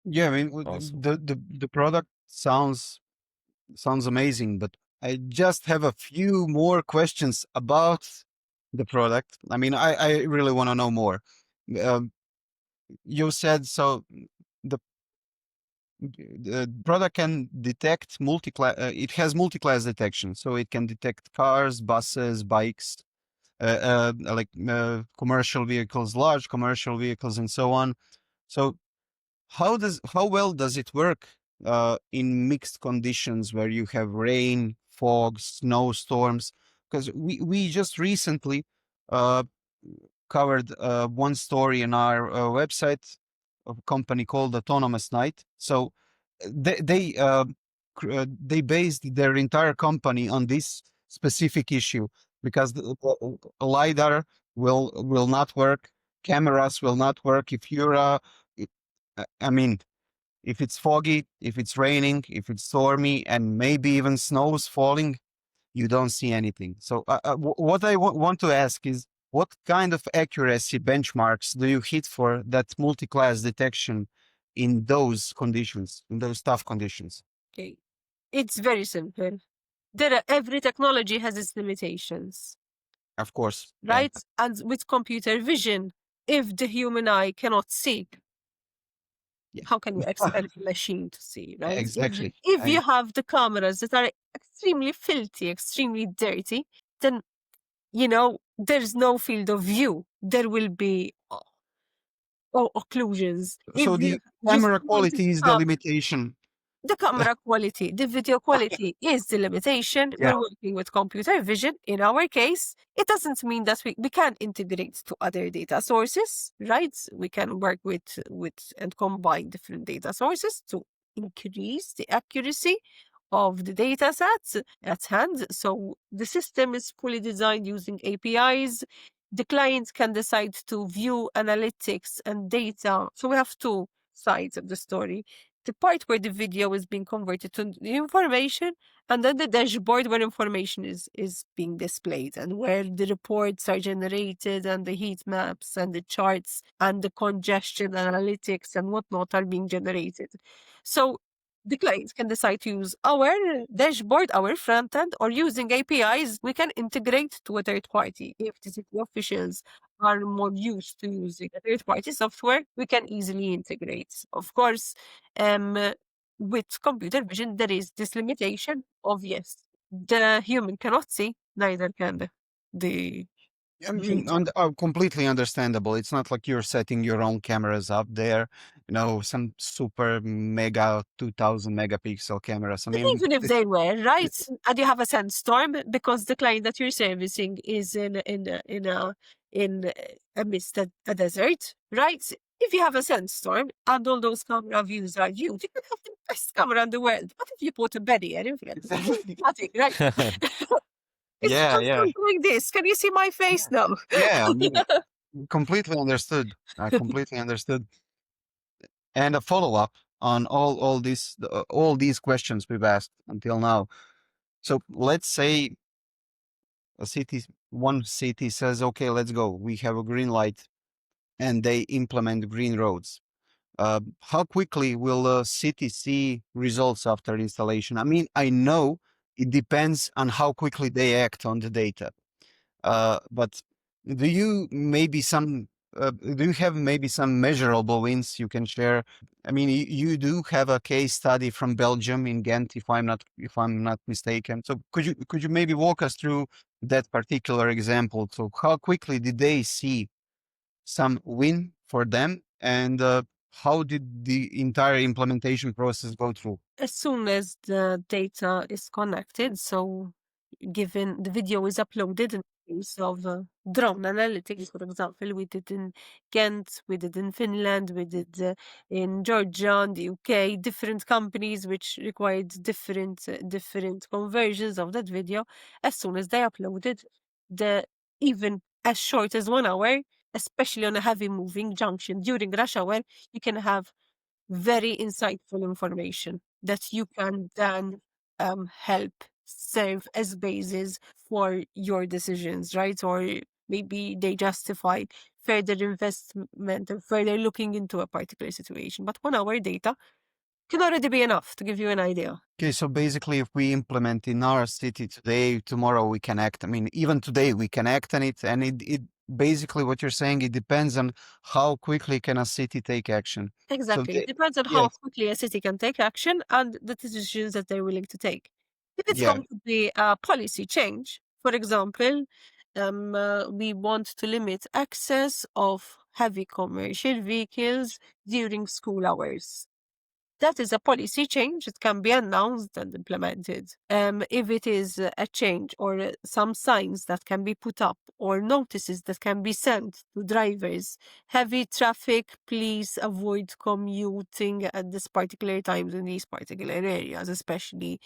[SPEAKER 3] Yeah. I mean,
[SPEAKER 1] Awesome.
[SPEAKER 3] the product sounds amazing, but I just have a few more questions about the product. I mean, I really want to know more. Um, you said so the the product can detect multi-class, it has multi-class detection, so it can detect cars, buses, bikes, commercial vehicles, large commercial vehicles, and so on. So how well does it work in mixed conditions where you have rain, fog, snowstorms? Because we just recently uh, covered one story in our website of a company called Autonomous Night. So they based their entire company on this specific issue because the lidar will not work, cameras will not work if you're I mean, if it's foggy, if it's raining, if it's stormy, and maybe even snow's falling, you don't see anything. So, what I want to ask is, what kind of accuracy benchmarks do you hit for that multi-class detection in those conditions, in those tough conditions?
[SPEAKER 2] Okay. It's very simple. Every technology has its limitations,
[SPEAKER 3] Of course, yeah,
[SPEAKER 2] right? And with computer vision, if the human eye cannot see,
[SPEAKER 3] yeah,
[SPEAKER 2] how can you expect the machine to see, right?
[SPEAKER 3] exactly.
[SPEAKER 2] If you have the cameras that are extremely filthy, extremely dirty, then, there's no field of view. There will be occlusions.
[SPEAKER 3] So
[SPEAKER 2] If you
[SPEAKER 3] the
[SPEAKER 2] just
[SPEAKER 3] camera
[SPEAKER 2] want to
[SPEAKER 3] quality is the
[SPEAKER 2] stop
[SPEAKER 3] limitation.
[SPEAKER 2] the camera quality, the video quality is the limitation.
[SPEAKER 3] Yeah.
[SPEAKER 2] We're working with computer vision. In our case, it doesn't mean that we can integrate to other data sources, right? We can work with and combine different data sources to increase the accuracy of the data sets at hand. So the system is fully designed using APIs. The client can decide to view analytics and data. So we have two sides of the story: the part where the video is being converted to the information, and then the dashboard where information is being displayed and where the reports are generated and the heat maps and the charts and the congestion analytics and whatnot are being generated. So the client can decide to use our dashboard, our front end, or using APIs, we can integrate to a third party. If the city officials are more used to using a third party software, we can easily integrate. Of course, with computer vision, there is this limitation of, yes, the human cannot see, neither can the
[SPEAKER 3] I mean,
[SPEAKER 2] data.
[SPEAKER 3] completely understandable. It's not like you're setting your own cameras up there, some super mega 2000 megapixel cameras. I
[SPEAKER 2] But
[SPEAKER 3] mean,
[SPEAKER 2] even if they were, right, and you have a sandstorm because the client that you're servicing is in amidst a desert, right? If you have a sandstorm and all those camera views are you can have the best camera in the world. But if you put a barrier in front,
[SPEAKER 3] exactly.
[SPEAKER 2] nothing, right? It's
[SPEAKER 3] Yeah,
[SPEAKER 2] just
[SPEAKER 3] yeah,
[SPEAKER 2] not like this. Can you see my face now?
[SPEAKER 3] yeah. I mean, completely understood. I completely understood. And a follow up on all these questions we've asked until now. So let's say one city says, "Okay, let's go. We have a green light," and they implement green roads. How quickly will a city see results after installation? I mean, I know it depends on how quickly they act on the data. But do you maybe some do you have maybe some measurable wins you can share? I mean, you do have a case study from Belgium in Ghent, if I'm not mistaken. So could you maybe walk us through that particular example? So how quickly did they see some win for them, and how did the entire implementation process go through?
[SPEAKER 2] As soon as the data is connected, so given the video is uploaded in case of drone analytics, for example, we did in Kent, we did in Finland, we did in Georgia, in the UK, different companies which required different conversions of that video. As soon as they uploaded, even as short as 1 hour, especially on a heavy moving junction during rush hour, you can have very insightful information that you can then help serve as basis for your decisions, right? Or maybe they justify further investment or further looking into a particular situation. But 1 hour data Can already be enough to give you an idea.
[SPEAKER 3] Okay, so basically, if we implement in our city today, tomorrow we can act. I mean, even today we can act on it, and it basically what you're saying. It depends on how quickly can a city take action.
[SPEAKER 2] Exactly. It depends on how
[SPEAKER 3] Yes,
[SPEAKER 2] quickly a city can take action and the decisions that they're willing to take. If it's
[SPEAKER 3] yeah,
[SPEAKER 2] going to be a policy change, for example, we want to limit access of heavy commercial vehicles during school hours. That is a policy change. It can be announced and implemented. If it is a change or some signs that can be put up or notices that can be sent to drivers, heavy traffic, please avoid commuting at this particular times in these particular areas, especially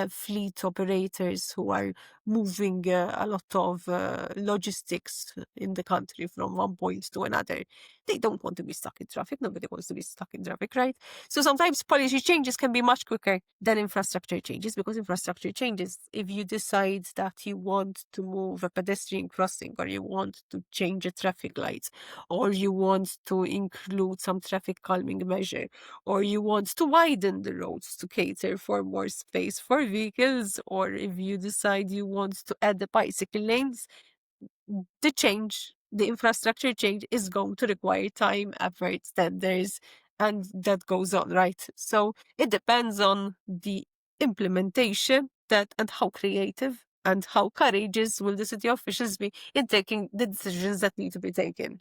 [SPEAKER 2] fleet operators who are moving a lot of logistics in the country from one point to another. They don't want to be stuck in traffic. Nobody wants to be stuck in traffic, right? So sometimes policy changes can be much quicker than infrastructure changes, because infrastructure changes, if you decide that you want to move a pedestrian crossing, or you want to change a traffic light, or you want to include some traffic calming measure, or you want to widen the roads to cater for more space for vehicles, or if you decide you want to add the bicycle lanes, the infrastructure change is going to require time, effort, tenders, and that goes on, right? So it depends on the implementation and how creative and how courageous will the city officials be in taking the decisions that need to be taken.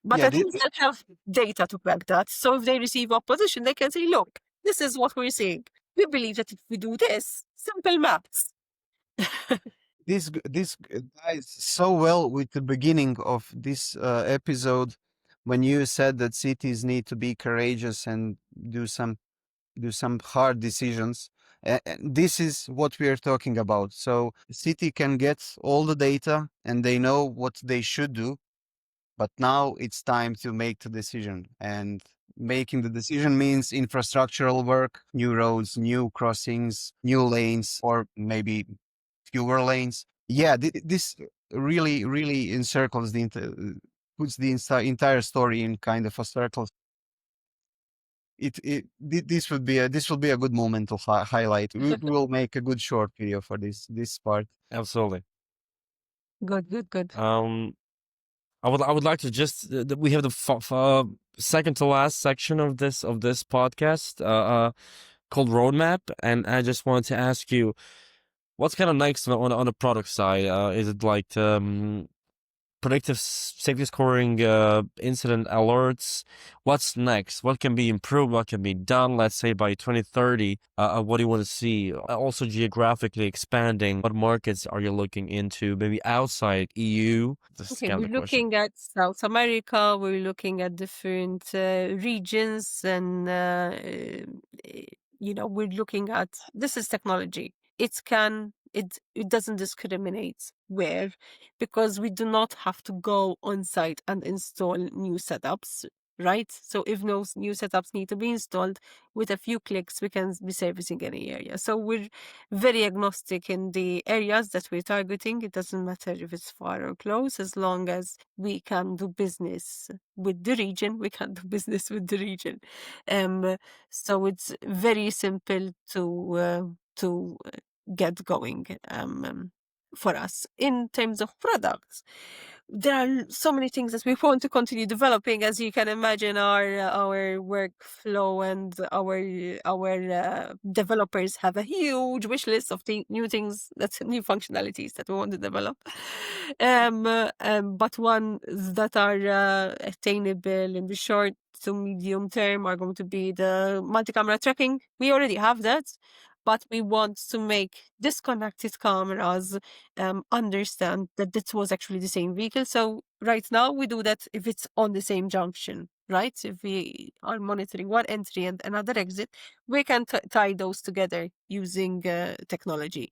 [SPEAKER 2] But
[SPEAKER 3] yeah.
[SPEAKER 2] at least they'll have data to back that. So if they receive opposition, they can say, look, this is what we're seeing. We believe that if we do this, simple maths.
[SPEAKER 3] This ties so well with the beginning of this episode when you said that cities need to be courageous and do some hard decisions. This is what we are talking about. So the city can get all the data and they know what they should do, but now it's time to make the decision. And making the decision means infrastructural work, new roads, new crossings, new lanes, or maybe fewer lanes. Yeah, this really, really encircles puts the entire story in kind of a circle. This will be a good moment to highlight. We will make a good short video for this part.
[SPEAKER 1] Absolutely.
[SPEAKER 2] Good.
[SPEAKER 1] I would like to just we have the second to last section of this podcast called roadmap, and I just wanted to ask you what's kind of next on the product side. Is it like predictive safety scoring, incident alerts? What's next? What can be improved? What can be done? Let's say by 2030. What do you want to see? Also geographically expanding. What markets are you looking into? Maybe outside EU. This is
[SPEAKER 2] Okay,
[SPEAKER 1] kind of
[SPEAKER 2] we're
[SPEAKER 1] the question.
[SPEAKER 2] looking at South America, we're looking at different regions, and we're looking at, this is technology. It doesn't discriminate where, because we do not have to go on site and install new setups, right? So if no new setups need to be installed, with a few clicks, we can be servicing any area. So we're very agnostic in the areas that we're targeting. It doesn't matter if it's far or close, as long as we can do business with the region, we can do business with the region. So it's very simple to get going for us. In terms of products, there are so many things that we want to continue developing. As you can imagine, our workflow and our developers have a huge wish list of new things, that's new functionalities that we want to develop. But ones that are attainable in the short to medium term are going to be the multi-camera tracking. We already have that, but we want to make disconnected cameras understand that this was actually the same vehicle. So right now we do that if it's on the same junction, right? If we are monitoring one entry and another exit, we can tie those together using technology.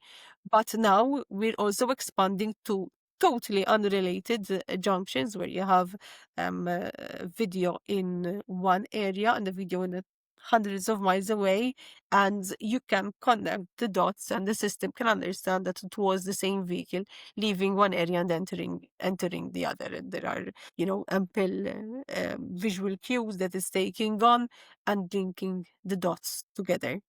[SPEAKER 2] But now we're also expanding to totally unrelated junctions, where you have video in one area and a video in a hundreds of miles away, and you can connect the dots, and the system can understand that it was the same vehicle leaving one area and entering the other. And there are, ample visual cues that is taking on and linking the dots together.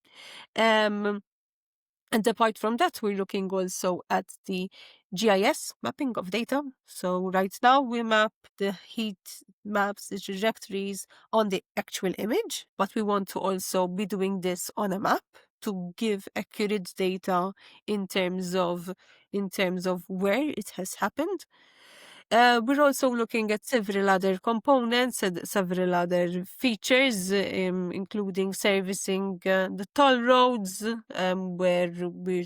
[SPEAKER 2] And apart from that, we're looking also at the GIS mapping of data. So right now we map the heat maps, the trajectories on the actual image, but we want to also be doing this on a map to give accurate data in terms of where it has happened. We're also looking at several other components and several other features, including servicing the toll roads, where we're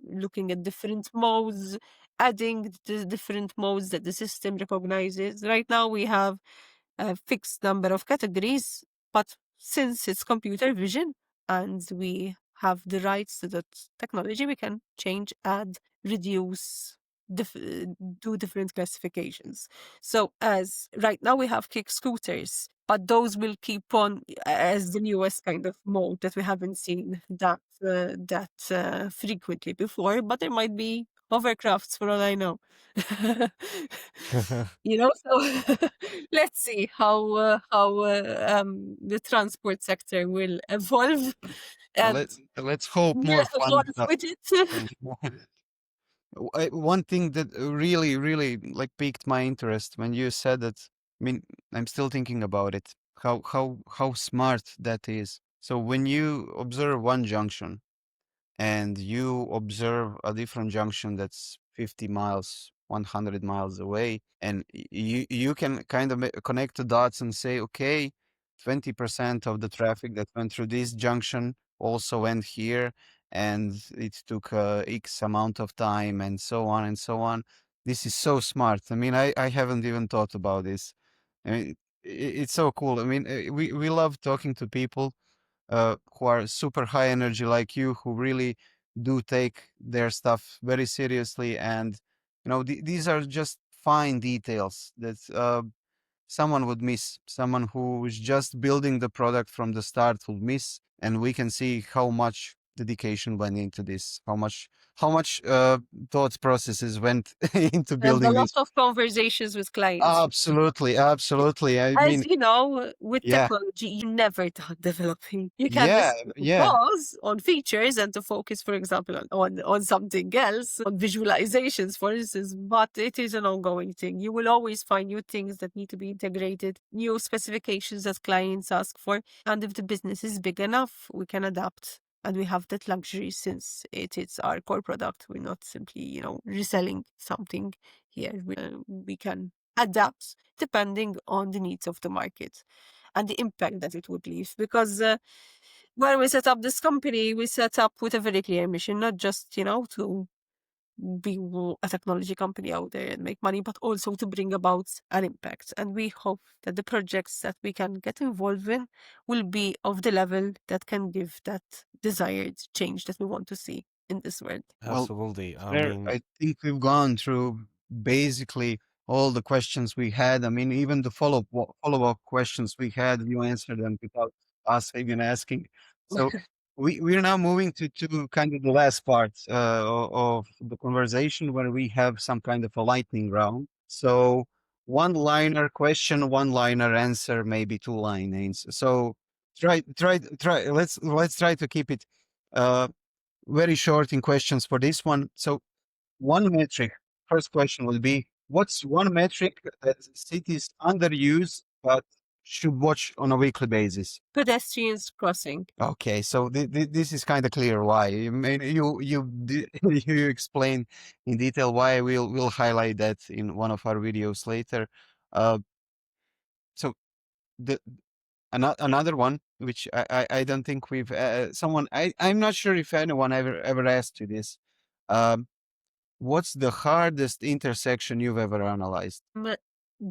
[SPEAKER 2] looking at different modes, adding the different modes that the system recognizes. Right now, we have a fixed number of categories, but since it's computer vision and we have the rights to that technology, we can change, add, reduce, do different classifications. So as right now we have kick scooters, but those will keep on as the newest kind of mode that we haven't seen that frequently before. But there might be hovercrafts for all I know. So let's see how the transport sector will evolve, and
[SPEAKER 3] Let's hope
[SPEAKER 2] we'll
[SPEAKER 3] more fun
[SPEAKER 2] evolve
[SPEAKER 3] stuff.
[SPEAKER 2] with it.
[SPEAKER 3] Thank you. One thing that really, really like piqued my interest when you said that. I mean, I'm still thinking about it. How smart that is. So when you observe one junction and you observe a different junction that's 50 miles, 100 miles away, and you can kind of connect the dots and say, okay, 20% of the traffic that went through this junction also went here, and it took X amount of time, and so on and so on. This is so smart. I mean, I haven't even thought about this. I mean, it's so cool. I mean, we love talking to people who are super high energy like you, who really do take their stuff very seriously. And, these are just fine details that someone would miss. Someone who is just building the product from the start would miss. And we can see how much dedication went into this, how much thought processes went into
[SPEAKER 2] And a
[SPEAKER 3] building
[SPEAKER 2] lot
[SPEAKER 3] this.
[SPEAKER 2] of conversations with clients.
[SPEAKER 3] Absolutely, absolutely. I
[SPEAKER 2] As
[SPEAKER 3] mean,
[SPEAKER 2] you know, with
[SPEAKER 3] yeah,
[SPEAKER 2] technology, you never done developing. You can
[SPEAKER 3] yeah,
[SPEAKER 2] decide to
[SPEAKER 3] yeah.
[SPEAKER 2] pause on features and to focus, for example, on something else, on visualizations, for instance, but it is an ongoing thing. You will always find new things that need to be integrated, new specifications that clients ask for. And if the business is big enough, we can adapt. And we have that luxury since it is our core product. We're not simply, reselling something here. We can adapt depending on the needs of the market and the impact that it would leave. Because when we set up this company, we set up with a very clear mission, not just, to be a technology company out there and make money, but also to bring about an impact. And we hope that the projects that we can get involved in will be of the level that can give that desired change that we want to see in this world.
[SPEAKER 3] Well,
[SPEAKER 1] Absolutely. I
[SPEAKER 3] Claire,
[SPEAKER 1] mean,
[SPEAKER 3] I think we've gone through basically all the questions we had. I mean, even the follow-up questions we had, you answered them without us even asking. So we're now moving to kind of the last part of the conversation, where we have some kind of a lightning round. So one-liner question, one-liner answer, maybe two-line answer. So try. Let's try to keep it uh, very short in questions for this one. So one metric. First question would be, what's one metric that cities underuse but should watch on a weekly basis?
[SPEAKER 2] Pedestrians crossing.
[SPEAKER 3] Okay, so this is kind of clear why. I mean, you explain in detail why. We'll highlight that in one of our videos later. Uh, so the another one, which I don't think we've someone I'm not sure if anyone ever asked you this. Um, What's the hardest intersection you've ever analyzed?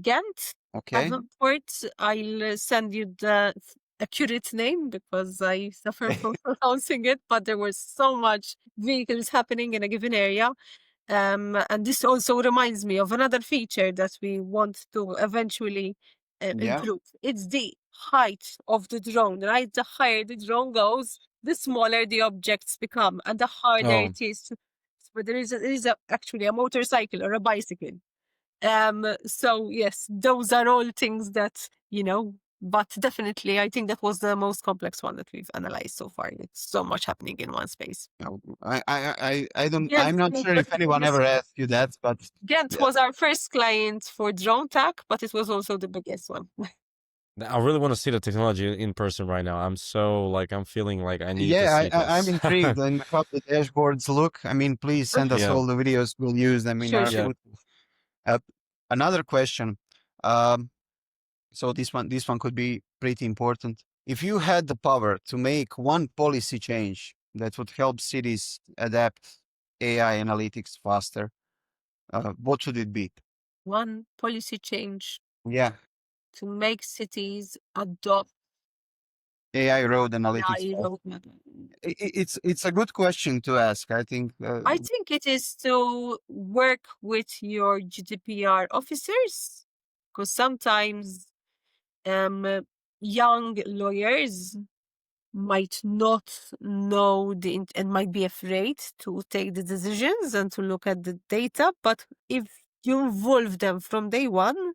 [SPEAKER 2] Ghent,
[SPEAKER 3] Okay.
[SPEAKER 2] Davenport. I'll send you the accurate name because I suffer from pronouncing it, but there was so much vehicles happening in a given area. And this also reminds me of another feature that we want to eventually
[SPEAKER 3] Yeah.
[SPEAKER 2] improve. It's the height of the drone, right? The higher the drone goes, the smaller the objects become, and the harder
[SPEAKER 1] Oh,
[SPEAKER 2] it is. But there is actually a motorcycle or a bicycle. So yes, those are all things that, but definitely I think that was the most complex one that we've analyzed so far. It's so much happening in one space.
[SPEAKER 3] No, I don't.
[SPEAKER 2] Gent
[SPEAKER 3] I'm not sure if anyone ever asked you that, but
[SPEAKER 2] Gent
[SPEAKER 3] yeah,
[SPEAKER 2] was our first client for drone tech, but it was also the biggest one.
[SPEAKER 1] I really want to see the technology in person right now. I'm feeling like I need to
[SPEAKER 3] yeah.
[SPEAKER 1] see
[SPEAKER 3] I'm
[SPEAKER 1] this.
[SPEAKER 3] intrigued and how the dashboards look. I mean, please send us
[SPEAKER 1] Yeah,
[SPEAKER 3] all the videos. We'll use them in
[SPEAKER 2] Sure,
[SPEAKER 3] our
[SPEAKER 2] sure.
[SPEAKER 1] yeah.
[SPEAKER 3] food. Uh, Another question. Um, so this one could be pretty important. If you had the power to make one policy change that would help cities adapt AI analytics faster, what should it be?
[SPEAKER 2] One policy change
[SPEAKER 3] Yeah,
[SPEAKER 2] to make cities adopt
[SPEAKER 3] AI road analytics
[SPEAKER 2] AI
[SPEAKER 3] faster.
[SPEAKER 2] roadmap.
[SPEAKER 3] It's a good question to ask. I think
[SPEAKER 2] I think it is to work with your GDPR officers, because sometimes young lawyers might not know and might be afraid to take the decisions and to look at the data. But if you involve them from day one,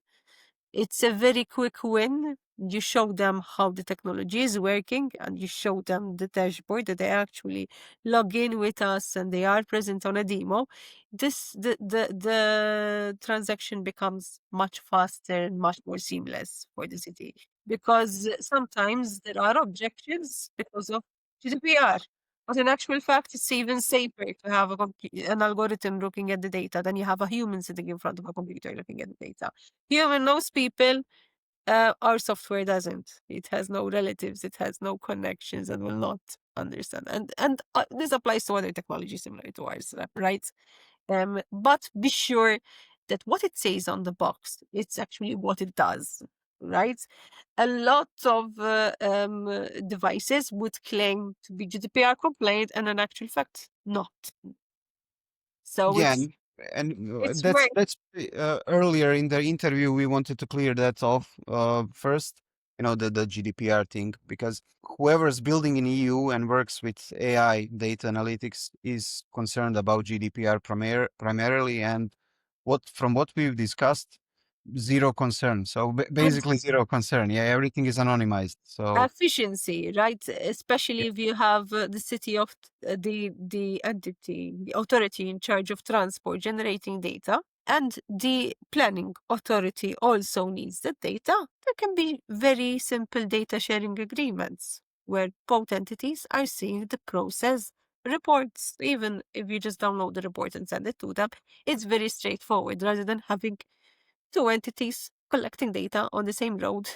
[SPEAKER 2] it's a very quick win. You show them how the technology is working, and you show them the dashboard that they actually log in with us and they are present on a demo. The transaction becomes much faster and much more seamless for the city, because sometimes there are objections because of GDPR. But in actual fact, it's even safer to have an algorithm looking at the data than you have a human sitting in front of a computer looking at the data. Human knows people. Our software doesn't. It has no relatives. It has no connections, and will not understand. And this applies to other technologies similar to ours, right? But be sure that what it says on the box, it's actually what it does, right? A lot of devices would claim to be GDPR compliant, and in actual fact, not. So
[SPEAKER 3] yeah,
[SPEAKER 2] it's
[SPEAKER 3] and
[SPEAKER 2] it's worth.
[SPEAKER 3] that's earlier in the interview we wanted to clear that off first. The GDPR thing, because whoever's building in EU and works with AI data analytics is concerned about GDPR primarily, and from what we've discussed, zero concern. So basically zero concern. Yeah, everything is anonymized. So
[SPEAKER 2] Efficiency, right? Especially if you have the city of the entity, the authority in charge of transport generating data, and the planning authority also needs the data. There can be very simple data sharing agreements where both entities are seeing the process reports. Even if you just download the report and send it to them, it's very straightforward, rather than having two entities collecting data on the same road,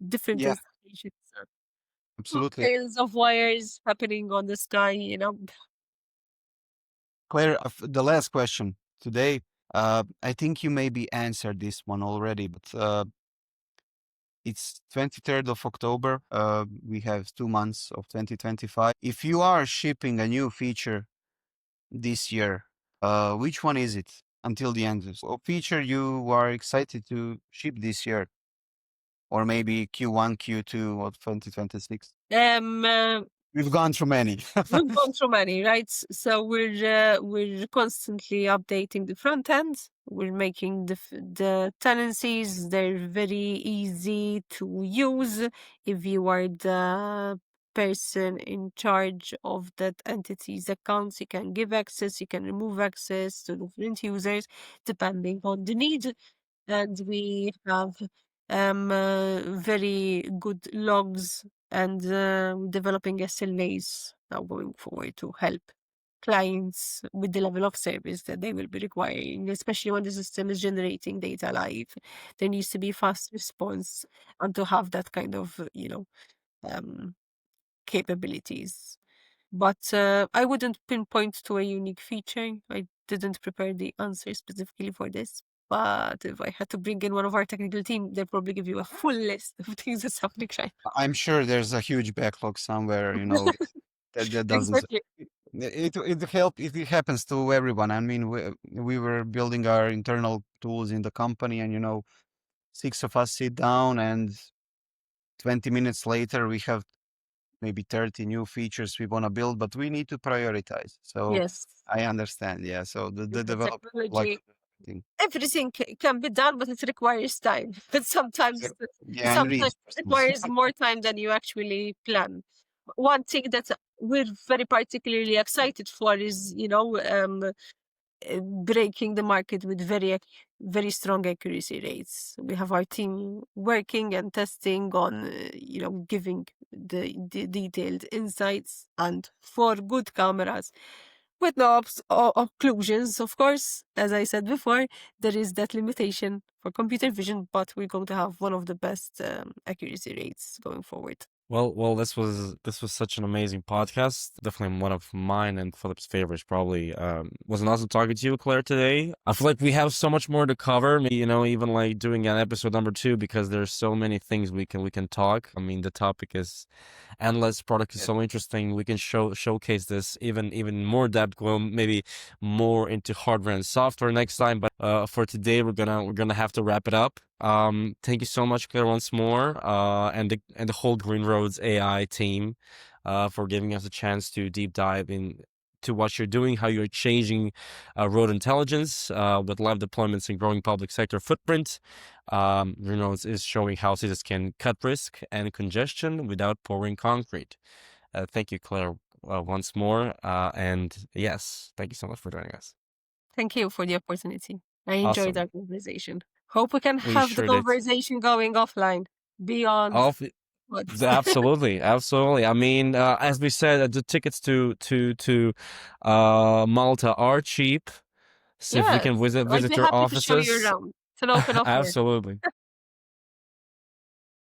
[SPEAKER 2] different
[SPEAKER 3] yeah,
[SPEAKER 2] installations,
[SPEAKER 3] absolutely.
[SPEAKER 2] tails of wires happening on the sky.
[SPEAKER 3] Claire, the last question today. I think you maybe answered this one already, but it's 23rd of October. We have 2 months of 2025. If you are shipping a new feature this year, which one is it until the end? A feature you are excited to ship this year, or maybe Q1, Q2 of 2026?
[SPEAKER 2] Um,
[SPEAKER 3] We've gone through many.
[SPEAKER 2] we've gone through many, right? So we're constantly updating the front end. We're making the tenancies. They're very easy to use. If you are the person in charge of that entity's accounts, you can give access, you can remove access to different users depending on the need. And we have very good logs, and developing SLAs now going forward to help clients with the level of service that they will be requiring, especially when the system is generating data live. There needs to be fast response, and to have that kind of, um, capabilities. But I wouldn't pinpoint to a unique feature. I didn't prepare the answer specifically for this. But if I had to bring in one of our technical team, they'll probably give you a full list of things that's happening right
[SPEAKER 3] I'm sure there's a huge backlog somewhere,
[SPEAKER 2] now.
[SPEAKER 3] that doesn't.
[SPEAKER 2] Exactly.
[SPEAKER 3] It happens to everyone. I mean, we were building our internal tools in the company, and 6 of us sit down, and 20 minutes later, we have maybe 30 new features we want to build, but we need to prioritize. So
[SPEAKER 2] Yes.
[SPEAKER 3] I understand. Yeah. So the
[SPEAKER 2] The
[SPEAKER 3] developer like
[SPEAKER 2] technology,
[SPEAKER 3] everything.
[SPEAKER 2] everything can be done, but it requires time. But sometimes,
[SPEAKER 3] Yeah, and
[SPEAKER 2] sometimes
[SPEAKER 3] resources.
[SPEAKER 2] requires more time than you actually plan. One thing that we're very particularly excited for is, breaking the market with very strong accuracy rates. We have our team working and testing on, giving the detailed insights and for good cameras with no occlusions, of course. As I said before, there is that limitation for computer vision, but we're going to have one of the best accuracy rates going forward.
[SPEAKER 1] Well, this was such an amazing podcast. Definitely one of mine and Philip's favorites. Probably was an awesome talking to you, Claire, today. I feel like we have so much more to cover. Maybe, even like doing an episode number 2 because there's so many things we can talk. I mean, the topic is endless. Product is
[SPEAKER 3] Yeah.
[SPEAKER 1] so interesting. We can showcase this even more depth. Go maybe more into hardware and software next time. But for today, we're gonna have to wrap it up. Thank you so much, Claire, once more, and the whole Greenroads AI team, for giving us a chance to deep dive in to what you're doing, how you're changing road intelligence with live deployments and growing public sector footprint. Greenroads is showing how cities can cut risk and congestion without pouring concrete. Thank you, Claire, once more, and yes, thank you so much for joining us.
[SPEAKER 2] Thank you for the opportunity. I enjoyed
[SPEAKER 1] Awesome.
[SPEAKER 2] our conversation. Hope we can
[SPEAKER 1] We
[SPEAKER 2] have the
[SPEAKER 1] sure did.
[SPEAKER 2] conversation going offline beyond
[SPEAKER 1] Off.
[SPEAKER 2] what.
[SPEAKER 1] Absolutely, absolutely. I mean, as we said, the tickets to Malta are cheap. So if we
[SPEAKER 2] Yes,
[SPEAKER 1] can visit
[SPEAKER 2] I'll be
[SPEAKER 1] your
[SPEAKER 2] happy to show you
[SPEAKER 1] offices,
[SPEAKER 2] around. It's an open offer.
[SPEAKER 1] absolutely.